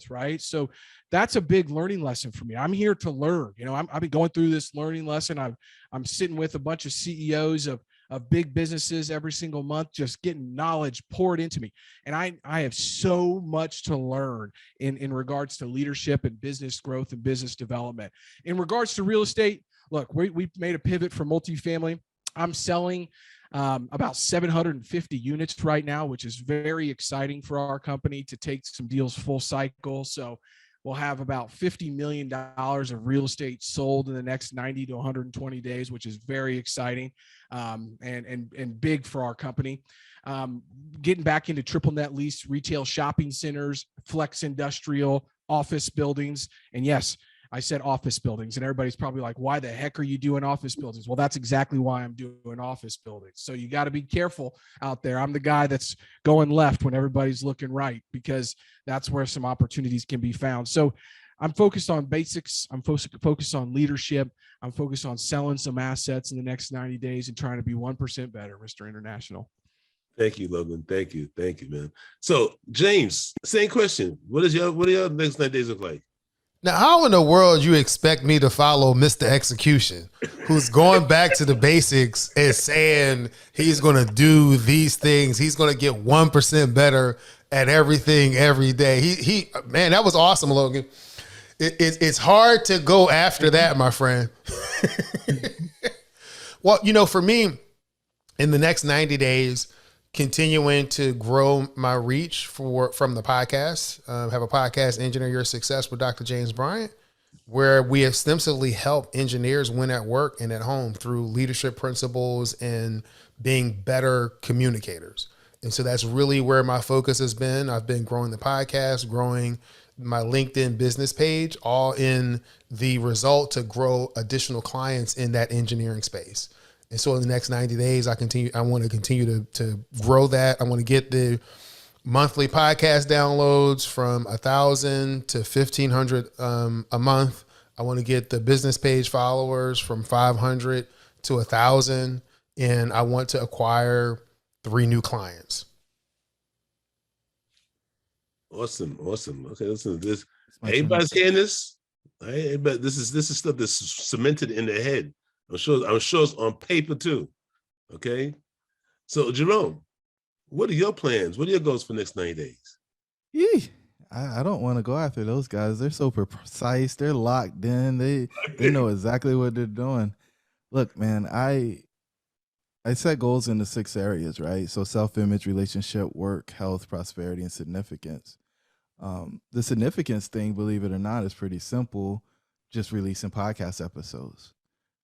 Right. So that's a big learning lesson for me. I'm here to learn. I've been going through this learning lesson. I'm sitting with a bunch of CEOs of big businesses every single month, just getting knowledge poured into me. And I have so much to learn in regards to leadership and business growth and business development. In regards to real estate, look, we made a pivot from multifamily. I'm selling about 750 units right now, which is very exciting for our company to take some deals full cycle. So we'll have about $50 million of real estate sold in the next 90 to 120 days, which is very exciting and big for our company. Getting back into triple net lease, retail shopping centers, flex industrial, office buildings. And yes, I said office buildings, and everybody's probably like, why the heck are you doing office buildings? Well, that's exactly why I'm doing office buildings. So you got to be careful out there. I'm the guy that's going left when everybody's looking right, because that's where some opportunities can be found. So I'm focused on basics. I'm focused on leadership. I'm focused on selling some assets in the next 90 days and trying to be 1% better, Mr. International. Thank you, Logan. Thank you, man. So James, same question. What do your next 90 days look like? Now, how in the world you expect me to follow Mr. Execution, who's going back to the basics and saying he's going to do these things, he's going to get 1% better at everything every day? He man, that was awesome, Logan. It's hard to go after that, my friend. Well, for me, in the next 90 days, continuing to grow my reach from the podcast. Have a podcast, Engineer Your Success with Dr. James Bryant, where we extensively help engineers win at work and at home through leadership principles and being better communicators. And so that's really where my focus has been. I've been growing the podcast, growing my LinkedIn business page, all in the result to grow additional clients in that engineering space. And so in the next 90 days, I want to continue to grow that. I want to get the monthly podcast downloads from 1,000 to 1,500 a month. I want to get the business page followers from 500 to 1,000. And I want to acquire 3 new clients. Awesome. Okay, listen to this. Everybody's hearing this. Right? But this is stuff that's cemented in their head. I'm sure it's on paper too. Okay. So Jerome, what are your plans? What are your goals for the next 90 days? I don't want to go after those guys. They're so precise. They're locked in. They know exactly what they're doing. Look, man, I set goals in the 6 areas, right? So self-image, relationship, work, health, prosperity, and significance. The significance thing, believe it or not, is pretty simple. Just releasing podcast episodes.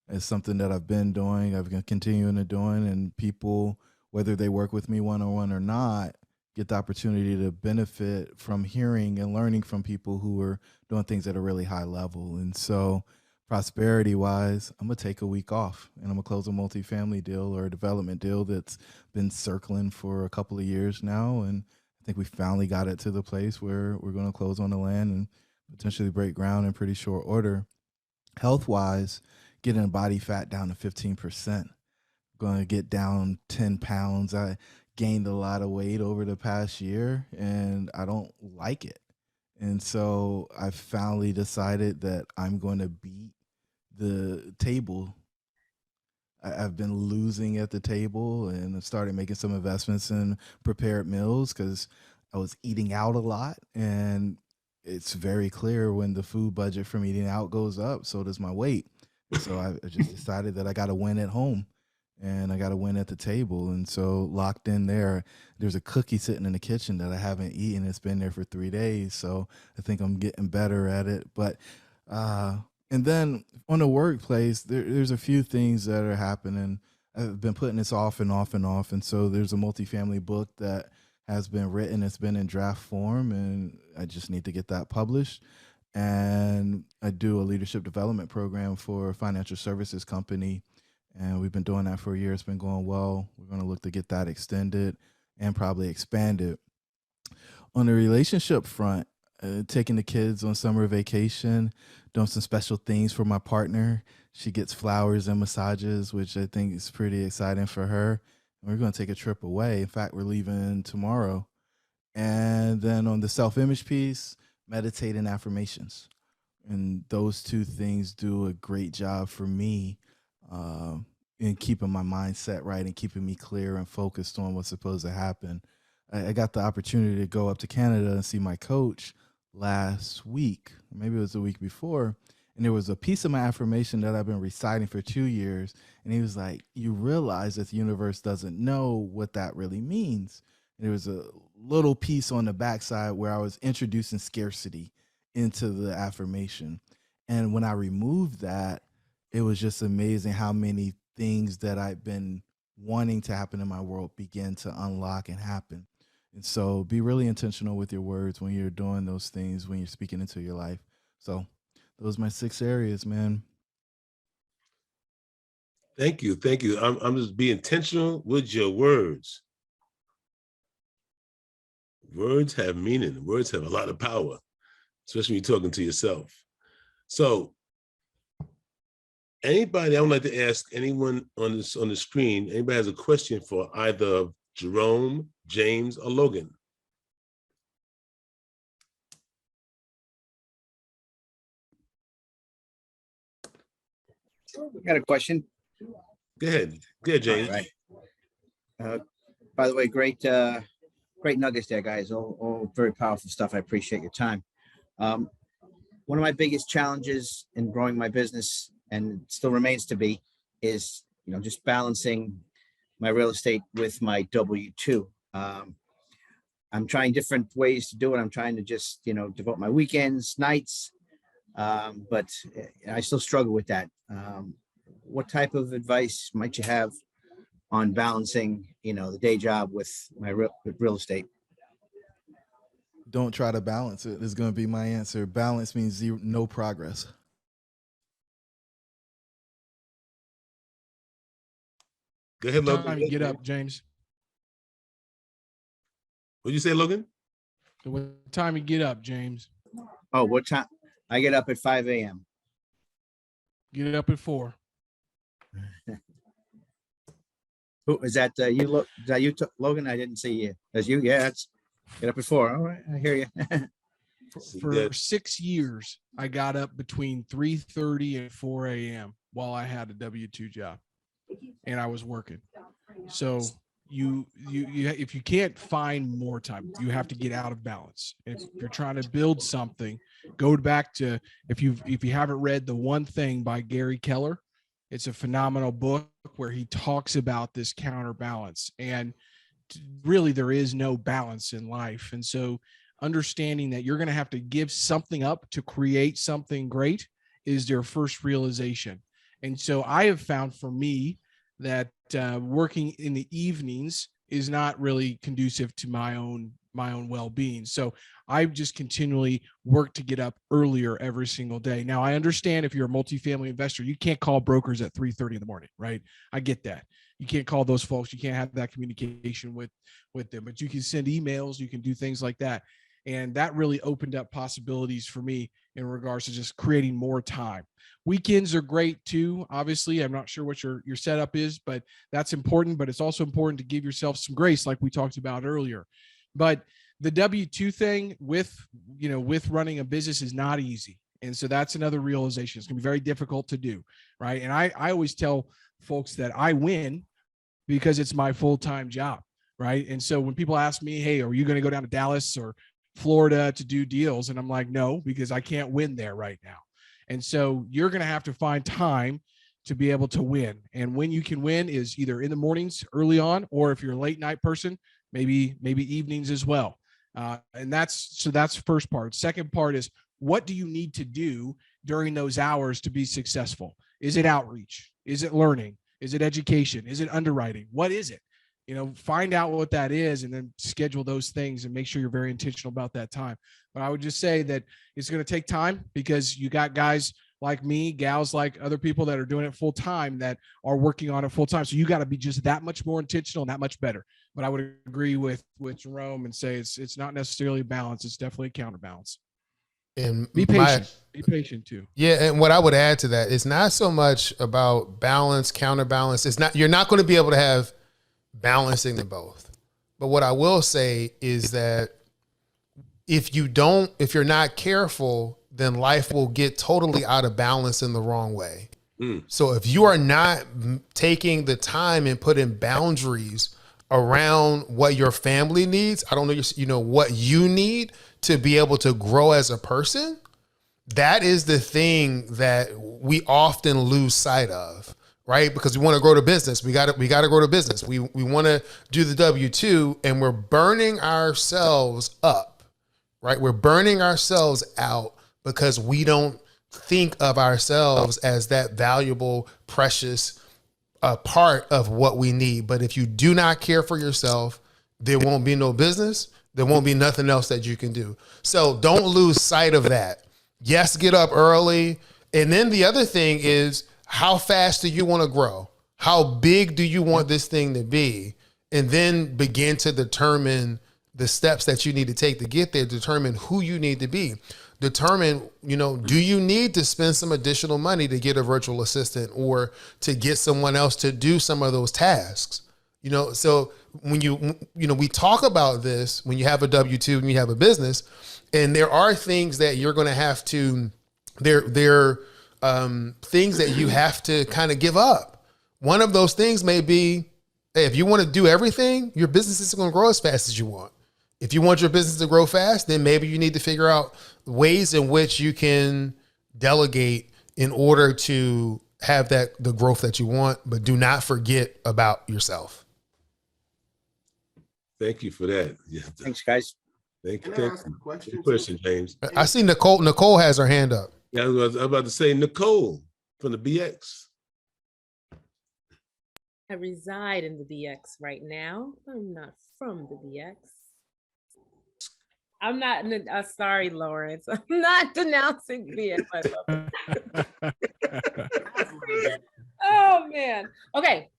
It's something that I've been doing. I've been continuing to doing, and people, whether they work with me one-on-one or not, get the opportunity to benefit from hearing and learning from people who are doing things at a really high level. And so prosperity wise, I'm gonna take a week off and I'm gonna close a multifamily deal or a development deal that's been circling for a couple of years now. And I think we finally got it to the place where we're gonna close on the land and potentially break ground in pretty short order. Health wise, getting body fat down to 15%. Going to get down 10 pounds. I gained a lot of weight over the past year and I don't like it. And so I finally decided that I'm going to beat the table. I've been losing at the table and I've started making some investments in prepared meals because I was eating out a lot. And it's very clear when the food budget from eating out goes up, so does my weight. So I just decided that I got to win at home and I got to win at the table. And so locked in there, there's a cookie sitting in the kitchen that I haven't eaten. It's been there for 3 days. So I think I'm getting better at it. But, and then on the workplace, there's a few things that are happening. I've been putting this off and off and off. And so there's a multifamily book that has been written. It's been in draft form and I just need to get that published. And I do a leadership development program for a financial services company. And we've been doing that for a year. It's been going well. We're going to look to get that extended and probably expanded. On the relationship front, taking the kids on summer vacation, doing some special things for my partner. She gets flowers and massages, which I think is pretty exciting for her. And we're going to take a trip away. In fact, we're leaving tomorrow. And then on the self-image piece, meditating affirmations. And those two things do a great job for me in keeping my mindset right and keeping me clear and focused on what's supposed to happen. I got the opportunity to go up to Canada and see my coach last week, maybe it was the week before, and there was a piece of my affirmation that I've been reciting for 2 years, and he was like, you realize that the universe doesn't know what that really means. And there was a little piece on the backside where I was introducing scarcity into the affirmation. And when I removed that, it was just amazing how many things that I've been wanting to happen in my world begin to unlock and happen. And so be really intentional with your words when you're doing those things, when you're speaking into your life. So those are my 6 areas, man. Thank you. Thank you. I'm just be intentional with your words. Words have meaning. Words have a lot of power, especially when you're talking to yourself. So anybody, I would like to ask anyone on the screen, anybody has a question for either Jerome, James, or Logan? We got a question. Go ahead. Go ahead, James. All right. By the way, great nuggets there, guys. All very powerful stuff. I appreciate your time. One of my biggest challenges in growing my business, and it still remains to be, is just balancing my real estate with my W-2. I'm trying different ways to do it. I'm trying to just devote my weekends, nights, but I still struggle with that. What type of advice might you have on balancing the day job with my real estate? Don't try to balance it. Is going to be my answer. Balance means zero, no progress. Go ahead, What time Logan. you get up, James? What'd you say, Logan? What time you get up, James? Oh, what time? I get up at 5 a.m. Get up at 4. Who is that? You look? Is that you, Logan? I didn't see you. That's you? Yeah, it's get up at 4. All right, I hear you. For 6 years, I got up between 3:30 and 4 a.m. while I had a W-2 job, and I was working. So you if you can't find more time, you have to get out of balance. If you're trying to build something, go back to if you haven't read The One Thing by Gary Keller. It's a phenomenal book where he talks about this counterbalance, and really there is no balance in life. And so understanding that you're going to have to give something up to create something great is their first realization. And so I have found for me that working in the evenings is not really conducive to my own my own well-being. So I just continually work to get up earlier every single day. Now, I understand if you're a multifamily investor, you can't call brokers at 3:30 in the morning, right? I get that. You can't call those folks. You can't have that communication with them, but you can send emails. You can do things like that. And that really opened up possibilities for me in regards to just creating more time. Weekends are great too. Obviously, I'm not sure what your setup is, but that's important. But it's also important to give yourself some grace, like we talked about earlier. But the W-2 thing with running a business is not easy. And so that's another realization. It's gonna be very difficult to do, right? And I always tell folks that I win because it's my full-time job, right? And so when people ask me, hey, are you going to go down to Dallas or Florida to do deals? And I'm like, no, because I can't win there right now. And so you're going to have to find time to be able to win. And when you can win is either in the mornings early on, or if you're a late night person, maybe evenings as well. And that's the first part. Second part is, what do you need to do during those hours to be successful? Is it outreach? Is it learning? Is it education? Is it underwriting? What is it? Find out what that is and then schedule those things and make sure you're very intentional about that time. But I would just say that it's going to take time, because you got guys like me, gals like other people that are doing it full time, that are working on it full time. So you got to be just that much more intentional and that much better. But I would agree with Jerome and say it's not necessarily balance. It's definitely a counterbalance. And be patient. Be patient too. Yeah, and what I would add to that is not so much about balance, counterbalance. You're not going to be able to have balancing them both. But what I will say is that if you're not careful, then life will get totally out of balance in the wrong way. So if you are not taking the time and putting boundaries around what your family needs, I don't know, what you need to be able to grow as a person, that is the thing that we often lose sight of, right? Because we want to grow the business. We got to grow the business. We want to do the W-2, and we're burning ourselves up, right? We're burning ourselves out because we don't think of ourselves as that valuable, precious part of what we need. But if you do not care for yourself, there won't be no business. There won't be nothing else that you can do. So don't lose sight of that. Yes, get up early. And then the other thing is, how fast do you want to grow? How big do you want this thing to be? And then begin to determine the steps that you need to take to get there. Determine who you need to be. Determine, do you need to spend some additional money to get a virtual assistant or to get someone else to do some of those tasks? So when we talk about this, when you have a W-2 and you have a business, and there are things that you're going to have to, they're things that you have to kind of give up. One of those things may be, hey, if you want to do everything, your business isn't going to grow as fast as you want. If you want your business to grow fast, then maybe you need to figure out ways in which you can delegate in order to have the growth that you want, but do not forget about yourself. Thank you for that. Yeah. Thanks, guys. Thank you. Can I ask a question? Good question, James. I see Nicole. Nicole has her hand up. Yeah, I was about to say Nicole from the BX. I reside in the BX right now. I'm not from the BX. I'm not, sorry, Lawrence. I'm not denouncing BX. Oh, man. Okay.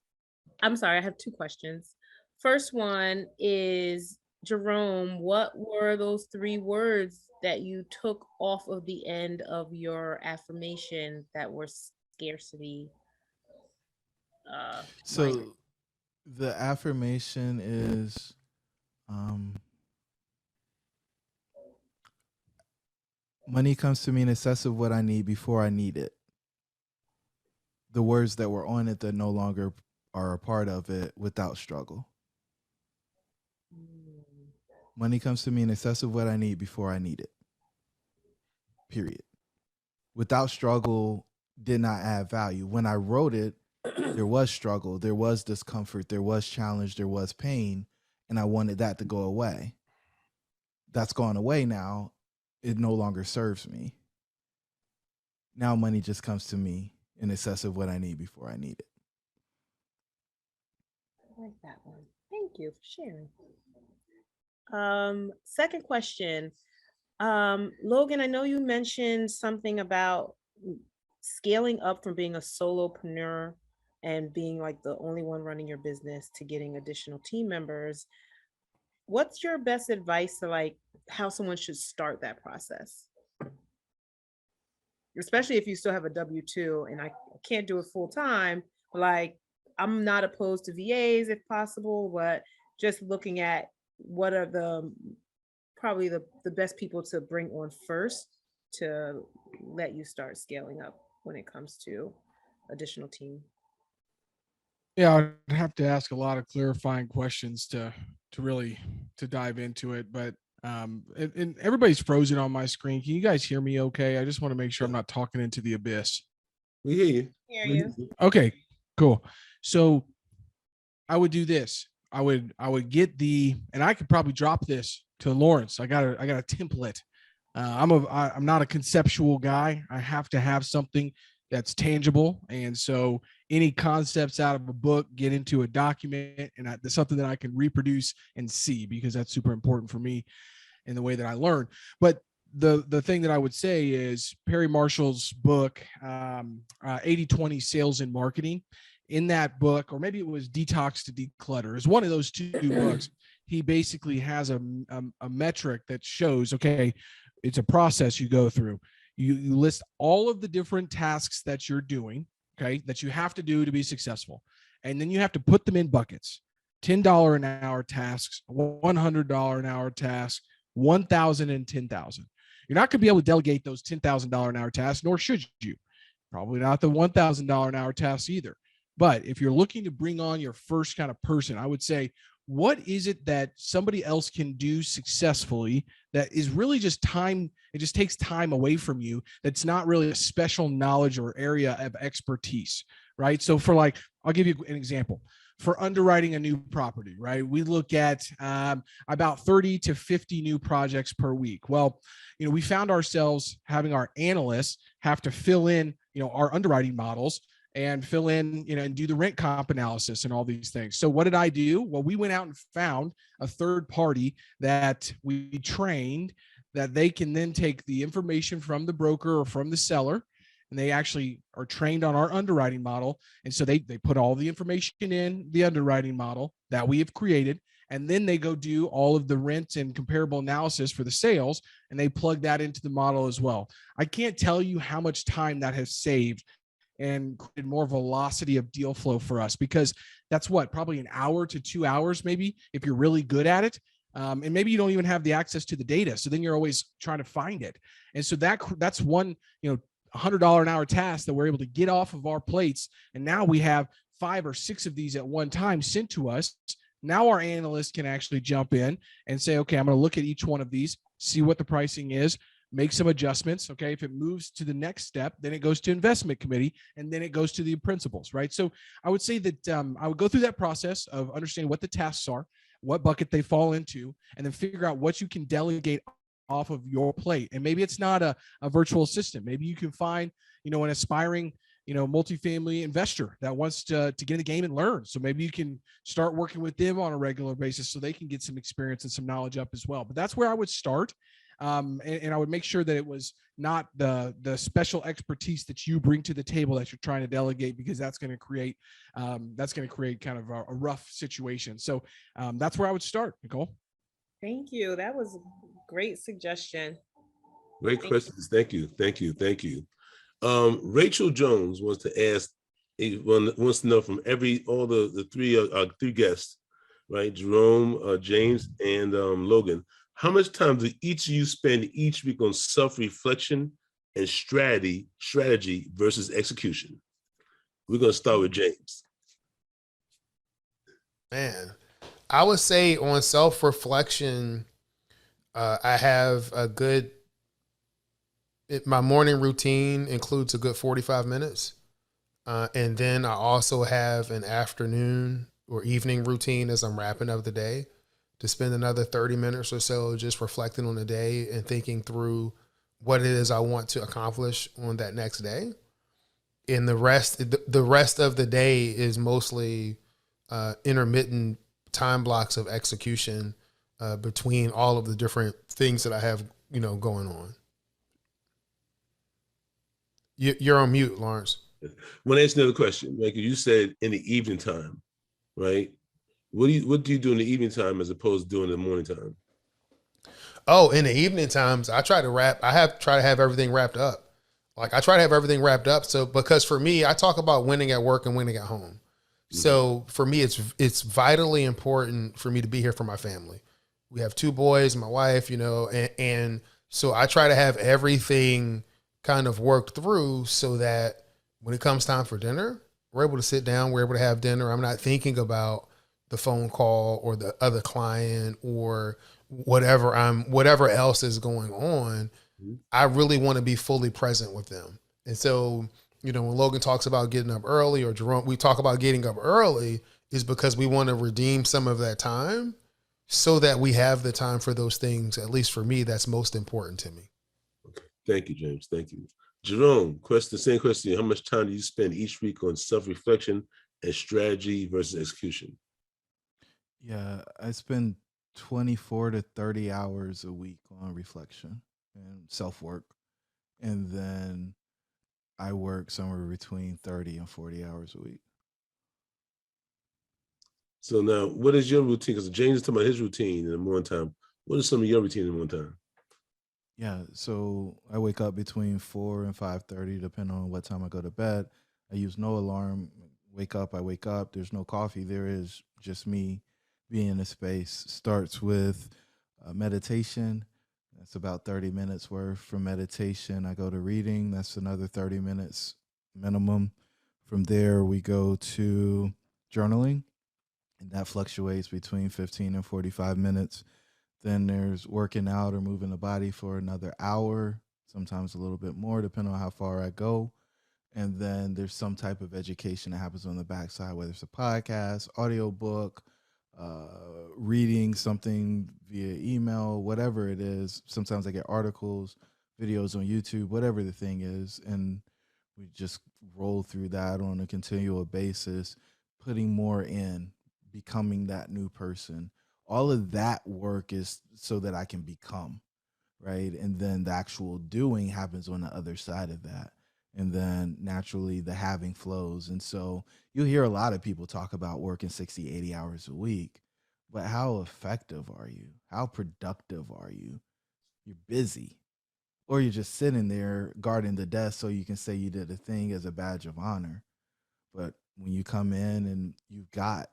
I'm sorry. I have two questions. First one is, Jerome, what were those 3 words that you took off of the end of your affirmation that were scarcity? So the affirmation is, money comes to me in excess of what I need before I need it. The words that were on it that no longer are a part of it, without struggle. Money comes to me in excess of what I need before I need it. Period. Without struggle did not add value. When I wrote it, there was struggle, there was discomfort, there was challenge, there was pain, and I wanted that to go away. That's gone away now. It no longer serves me. Now money just comes to me in excess of what I need before I need it. I like that one. Thank you for sharing. Second question. Logan, I know you mentioned something about scaling up from being a solopreneur and being like the only one running your business to getting additional team members. What's your best advice to like how someone should start that process? Especially if you still have a W-2 and I can't do it full time, like I'm not opposed to VAs if possible, but just looking at what are the probably the best people to bring on first to let you start scaling up when it comes to additional team. Yeah, I'd have to ask a lot of clarifying questions to really to dive into it. But and everybody's frozen on my screen. Can you guys hear me okay? I just want to make sure I'm not talking into the abyss. We hear you. Hear We hear you. you. Okay, cool. So I would do this. I would get and I could probably drop this to Lawrence. I got a template. I'm not a conceptual guy. I have to have something that's tangible. And so any concepts out of a book get into a document, and there's something that I can reproduce and see, because that's super important for me in the way that I learn. But the thing that I would say is Perry Marshall's book, 80/20 Sales and Marketing. In that book, or maybe it was Detox to Declutter, is one of those two books. He basically has a metric that shows, okay, it's a process you go through. You list all of the different tasks that you're doing, okay, that you have to do to be successful. And then you have to put them in buckets. $10 an hour tasks, $100 an hour tasks, 1,000 and 10,000. You're not going to be able to delegate those $10,000 an hour tasks, nor should you. Probably not the $1,000 an hour tasks either. But if you're looking to bring on your first kind of person, I would say, what is it that somebody else can do successfully that is really just time? It just takes time away from you. That's not really a special knowledge or area of expertise, right? So for like, I'll give you an example. For underwriting a new property, right? We look at about 30 to 50 new projects per week. Well, we found ourselves having our analysts have to fill in, our underwriting models and fill in, and do the rent comp analysis and all these things. So what did I do? Well, we went out and found a third party that we trained, that they can then take the information from the broker or from the seller, and they actually are trained on our underwriting model. And so they put all the information in the underwriting model that we have created, and then they go do all of the rent and comparable analysis for the sales, and they plug that into the model as well. I can't tell you how much time that has saved and created more velocity of deal flow for us, because that's probably an hour to 2 hours, maybe, if you're really good at it. And maybe you don't even have the access to the data. So then you're always trying to find it. And so that's one, $100 an hour task that we're able to get off of our plates. And now we have 5 or 6 of these at one time sent to us. Now our analysts can actually jump in and say, okay, I'm going to look at each one of these, see what the pricing is, make some adjustments. Okay. If it moves to the next step, then it goes to investment committee, and then it goes to the principals, right? So I would say that I would go through that process of understanding what the tasks are, what bucket they fall into, and then figure out what you can delegate off of your plate. And maybe it's not a virtual assistant. Maybe you can find, an aspiring, multifamily investor that wants to get in the game and learn. So maybe you can start working with them on a regular basis so they can get some experience and some knowledge up as well. But that's where I would start. And I would make sure that it was not the special expertise that you bring to the table that you're trying to delegate, because that's going to create kind of a rough situation. So that's where I would start, Nicole. Thank you. That was a great suggestion. Great questions. Thank you. Rachel Jones wants to know from all the three guests, right? Jerome, James, and Logan. How much time do each of you spend each week on self-reflection and strategy versus execution? We're going to start with James. Man, I would say on self-reflection, I have my morning routine includes a good 45 minutes. And then I also have an afternoon or evening routine as I'm wrapping up the day, to spend another 30 minutes or so just reflecting on the day and thinking through what it is I want to accomplish on that next day. And the rest of the day is mostly intermittent time blocks of execution between all of the different things that I have, going on. You're on mute, Lawrence. I want to ask another question. Like you said, in the evening time, right? What do you do in the evening time as opposed to doing the morning time? Oh, in the evening times, I try to have everything wrapped up. Like I try to have everything wrapped up. So because for me, I talk about winning at work and winning at home. So for me, it's vitally important for me to be here for my family. We have 2 boys, my wife, and so I try to have everything kind of worked through so that when it comes time for dinner, we're able to sit down, we're able to have dinner. I'm not thinking about the phone call or the other client or whatever else is going on. I really want to be fully present with them. And so, when Logan talks about getting up early, or Jerome, we talk about getting up early, is because we want to redeem some of that time so that we have the time for those things. At least for me, that's most important to me. Okay. Thank you, James. Thank you. Jerome, same question. How much time do you spend each week on self-reflection and strategy versus execution? Yeah, I spend 24 to 30 hours a week on reflection and self-work. And then I work somewhere between 30 and 40 hours a week. So now, what is your routine? Because James is talking about his routine in the morning time. What is some of your routine in the morning time? Yeah, so I wake up between 4 and 5:30, depending on what time I go to bed. I use no alarm. I wake up. There's no coffee. There is just me being in a space. Starts with meditation. That's about 30 minutes worth. From meditation, I go to reading. That's another 30 minutes minimum. From there, we go to journaling, and that fluctuates between 15 and 45 minutes. Then there's working out or moving the body for another hour, sometimes a little bit more, depending on how far I go. And then there's some type of education that happens on the backside, whether it's a podcast, audiobook, reading something via email, whatever it is. Sometimes I get articles, videos on YouTube, whatever the thing is. And we just roll through that on a continual basis, putting more in, becoming that new person. All of that work is so that I can become, right? And then the actual doing happens on the other side of that. And then naturally the having flows. And so you'll hear a lot of people talk about working 60, 80 hours a week, but how effective are you? How productive are you? You're busy, or you're just sitting there guarding the desk so you can say you did a thing as a badge of honor. But when you come in and you've got,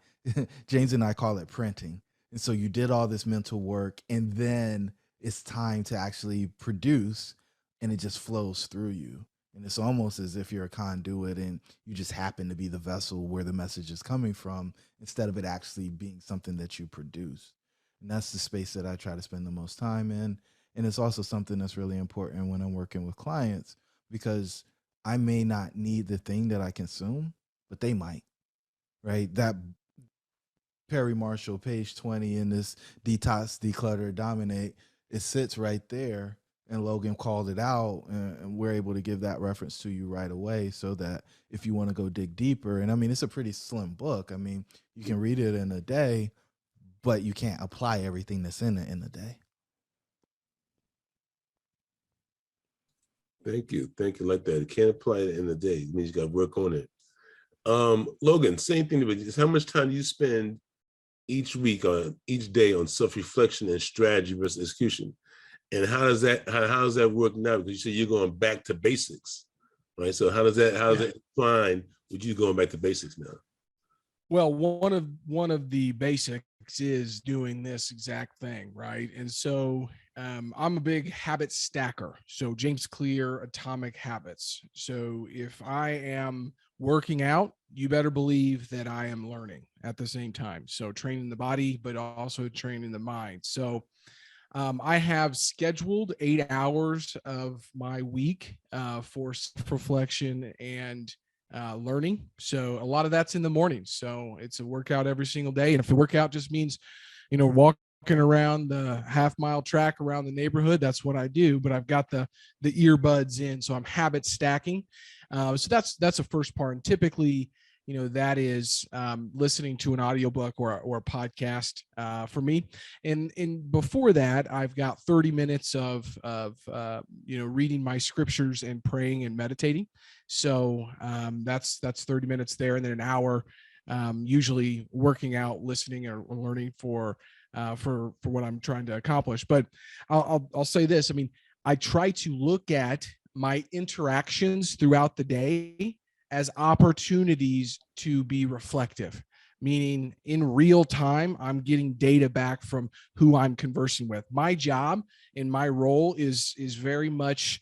James and I call it printing. And so you did all this mental work, and then it's time to actually produce, and it just flows through you. And it's almost as if you're a conduit and you just happen to be the vessel where the message is coming from, instead of it actually being something that you produce. And that's the space that I try to spend the most time in. And it's also something that's really important when I'm working with clients, because I may not need the thing that I consume, but they might, right? That Perry Marshall, page 20 in this Detox, Declutter, Dominate, it sits right there. And Logan called it out, and we're able to give that reference to you right away, so that if you want to go dig deeper, and I mean, it's a pretty slim book. I mean, you can read it in a day, but you can't apply everything that's in it in a day. Thank you. Thank you. Like that. You can't apply it in a day. It means you got to work on it. Logan, same thing, but just how much time do you spend each week on each day on self-reflection and strategy versus execution? And how does that work now? Because you say you're going back to basics, right? So how does that find with you going back to basics now? Well, one of the basics is doing this exact thing, right? And so I'm a big habit stacker. So James Clear, Atomic Habits. So if I am working out, you better believe that I am learning at the same time. So training the body, but also training the mind. So I have scheduled 8 hours of my week for self-reflection and learning. So a lot of that's in the morning. So it's a workout every single day. And if the workout just means, walking around the half-mile track around the neighborhood, that's what I do. But I've got the earbuds in, so I'm habit stacking. So that's the first part. And typically, that is listening to an audiobook or a podcast for me. And before that, I've got 30 minutes of reading my scriptures and praying and meditating. So that's 30 minutes there, and then an hour usually working out, listening, or learning for what I'm trying to accomplish. But I'll say this. I mean, I try to look at my interactions throughout the day as opportunities to be reflective, meaning in real time, I'm getting data back from who I'm conversing with. My job and my role is very much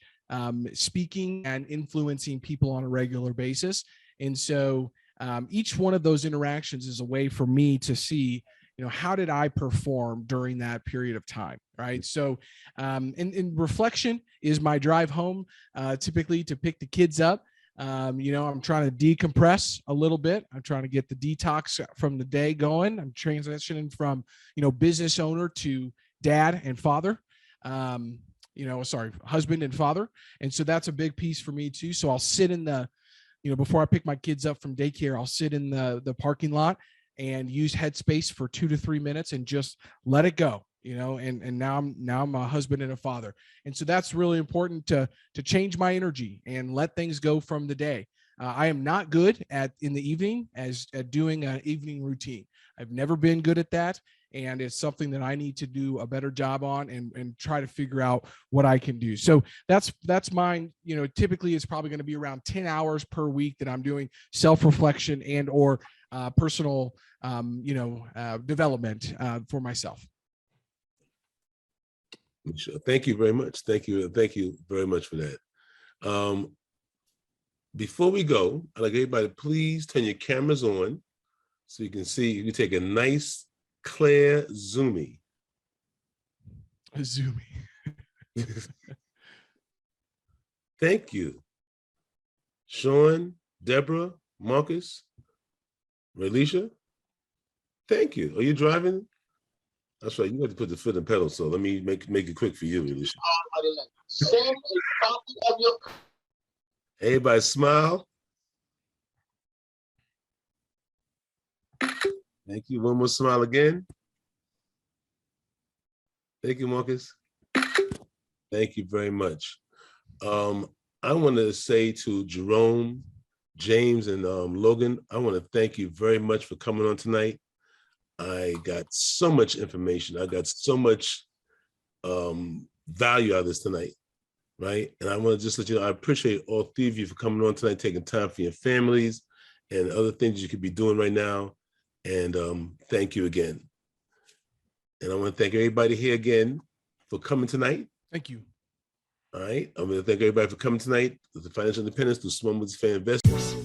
speaking and influencing people on a regular basis. And so each one of those interactions is a way for me to see, how did I perform during that period of time, right? So, and reflection is my drive home, typically to pick the kids up. I'm trying to decompress a little bit. I'm trying to get the detox from the day going. I'm transitioning from, business owner to dad and father, husband and father. And so that's a big piece for me too. So I'll sit in the, before I pick my kids up from daycare, I'll sit in the parking lot and use Headspace for 2 to 3 minutes and just let it go, and now I'm a husband and a father. And so that's really important to change my energy and let things go from the day. I am not good in the evening at doing an evening routine. I've never been good at that. And it's something that I need to do a better job on and try to figure out what I can do. So that's mine. Typically it's probably going to be around 10 hours per week that I'm doing self-reflection and or personal, development for myself. Sure. Thank you very much. Thank you very much for that. Before we go, I'd like everybody to please turn your cameras on so you can see. You can take a nice, clear zoomie. A zoomie. Thank you, Sean, Deborah, Marcus, Relisha. Thank you. Are you driving? That's right. You have to put the foot in the pedal. So let me make it quick for you, Relisha. Send a copy of your. Everybody smile. Thank you. One more smile again. Thank you, Marcus. Thank you very much. I want to say to Jerome, James, and Logan, I want to thank you very much for coming on tonight. I got so much information. I got so much value out of this tonight, right? And I want to just let you know, I appreciate all three of you for coming on tonight, taking time for your families and other things you could be doing right now. And thank you again. And I want to thank everybody here again for coming tonight. Thank you. All right. I'm going to thank everybody for coming tonight. The Financial Independence through Small Multifamily Investments.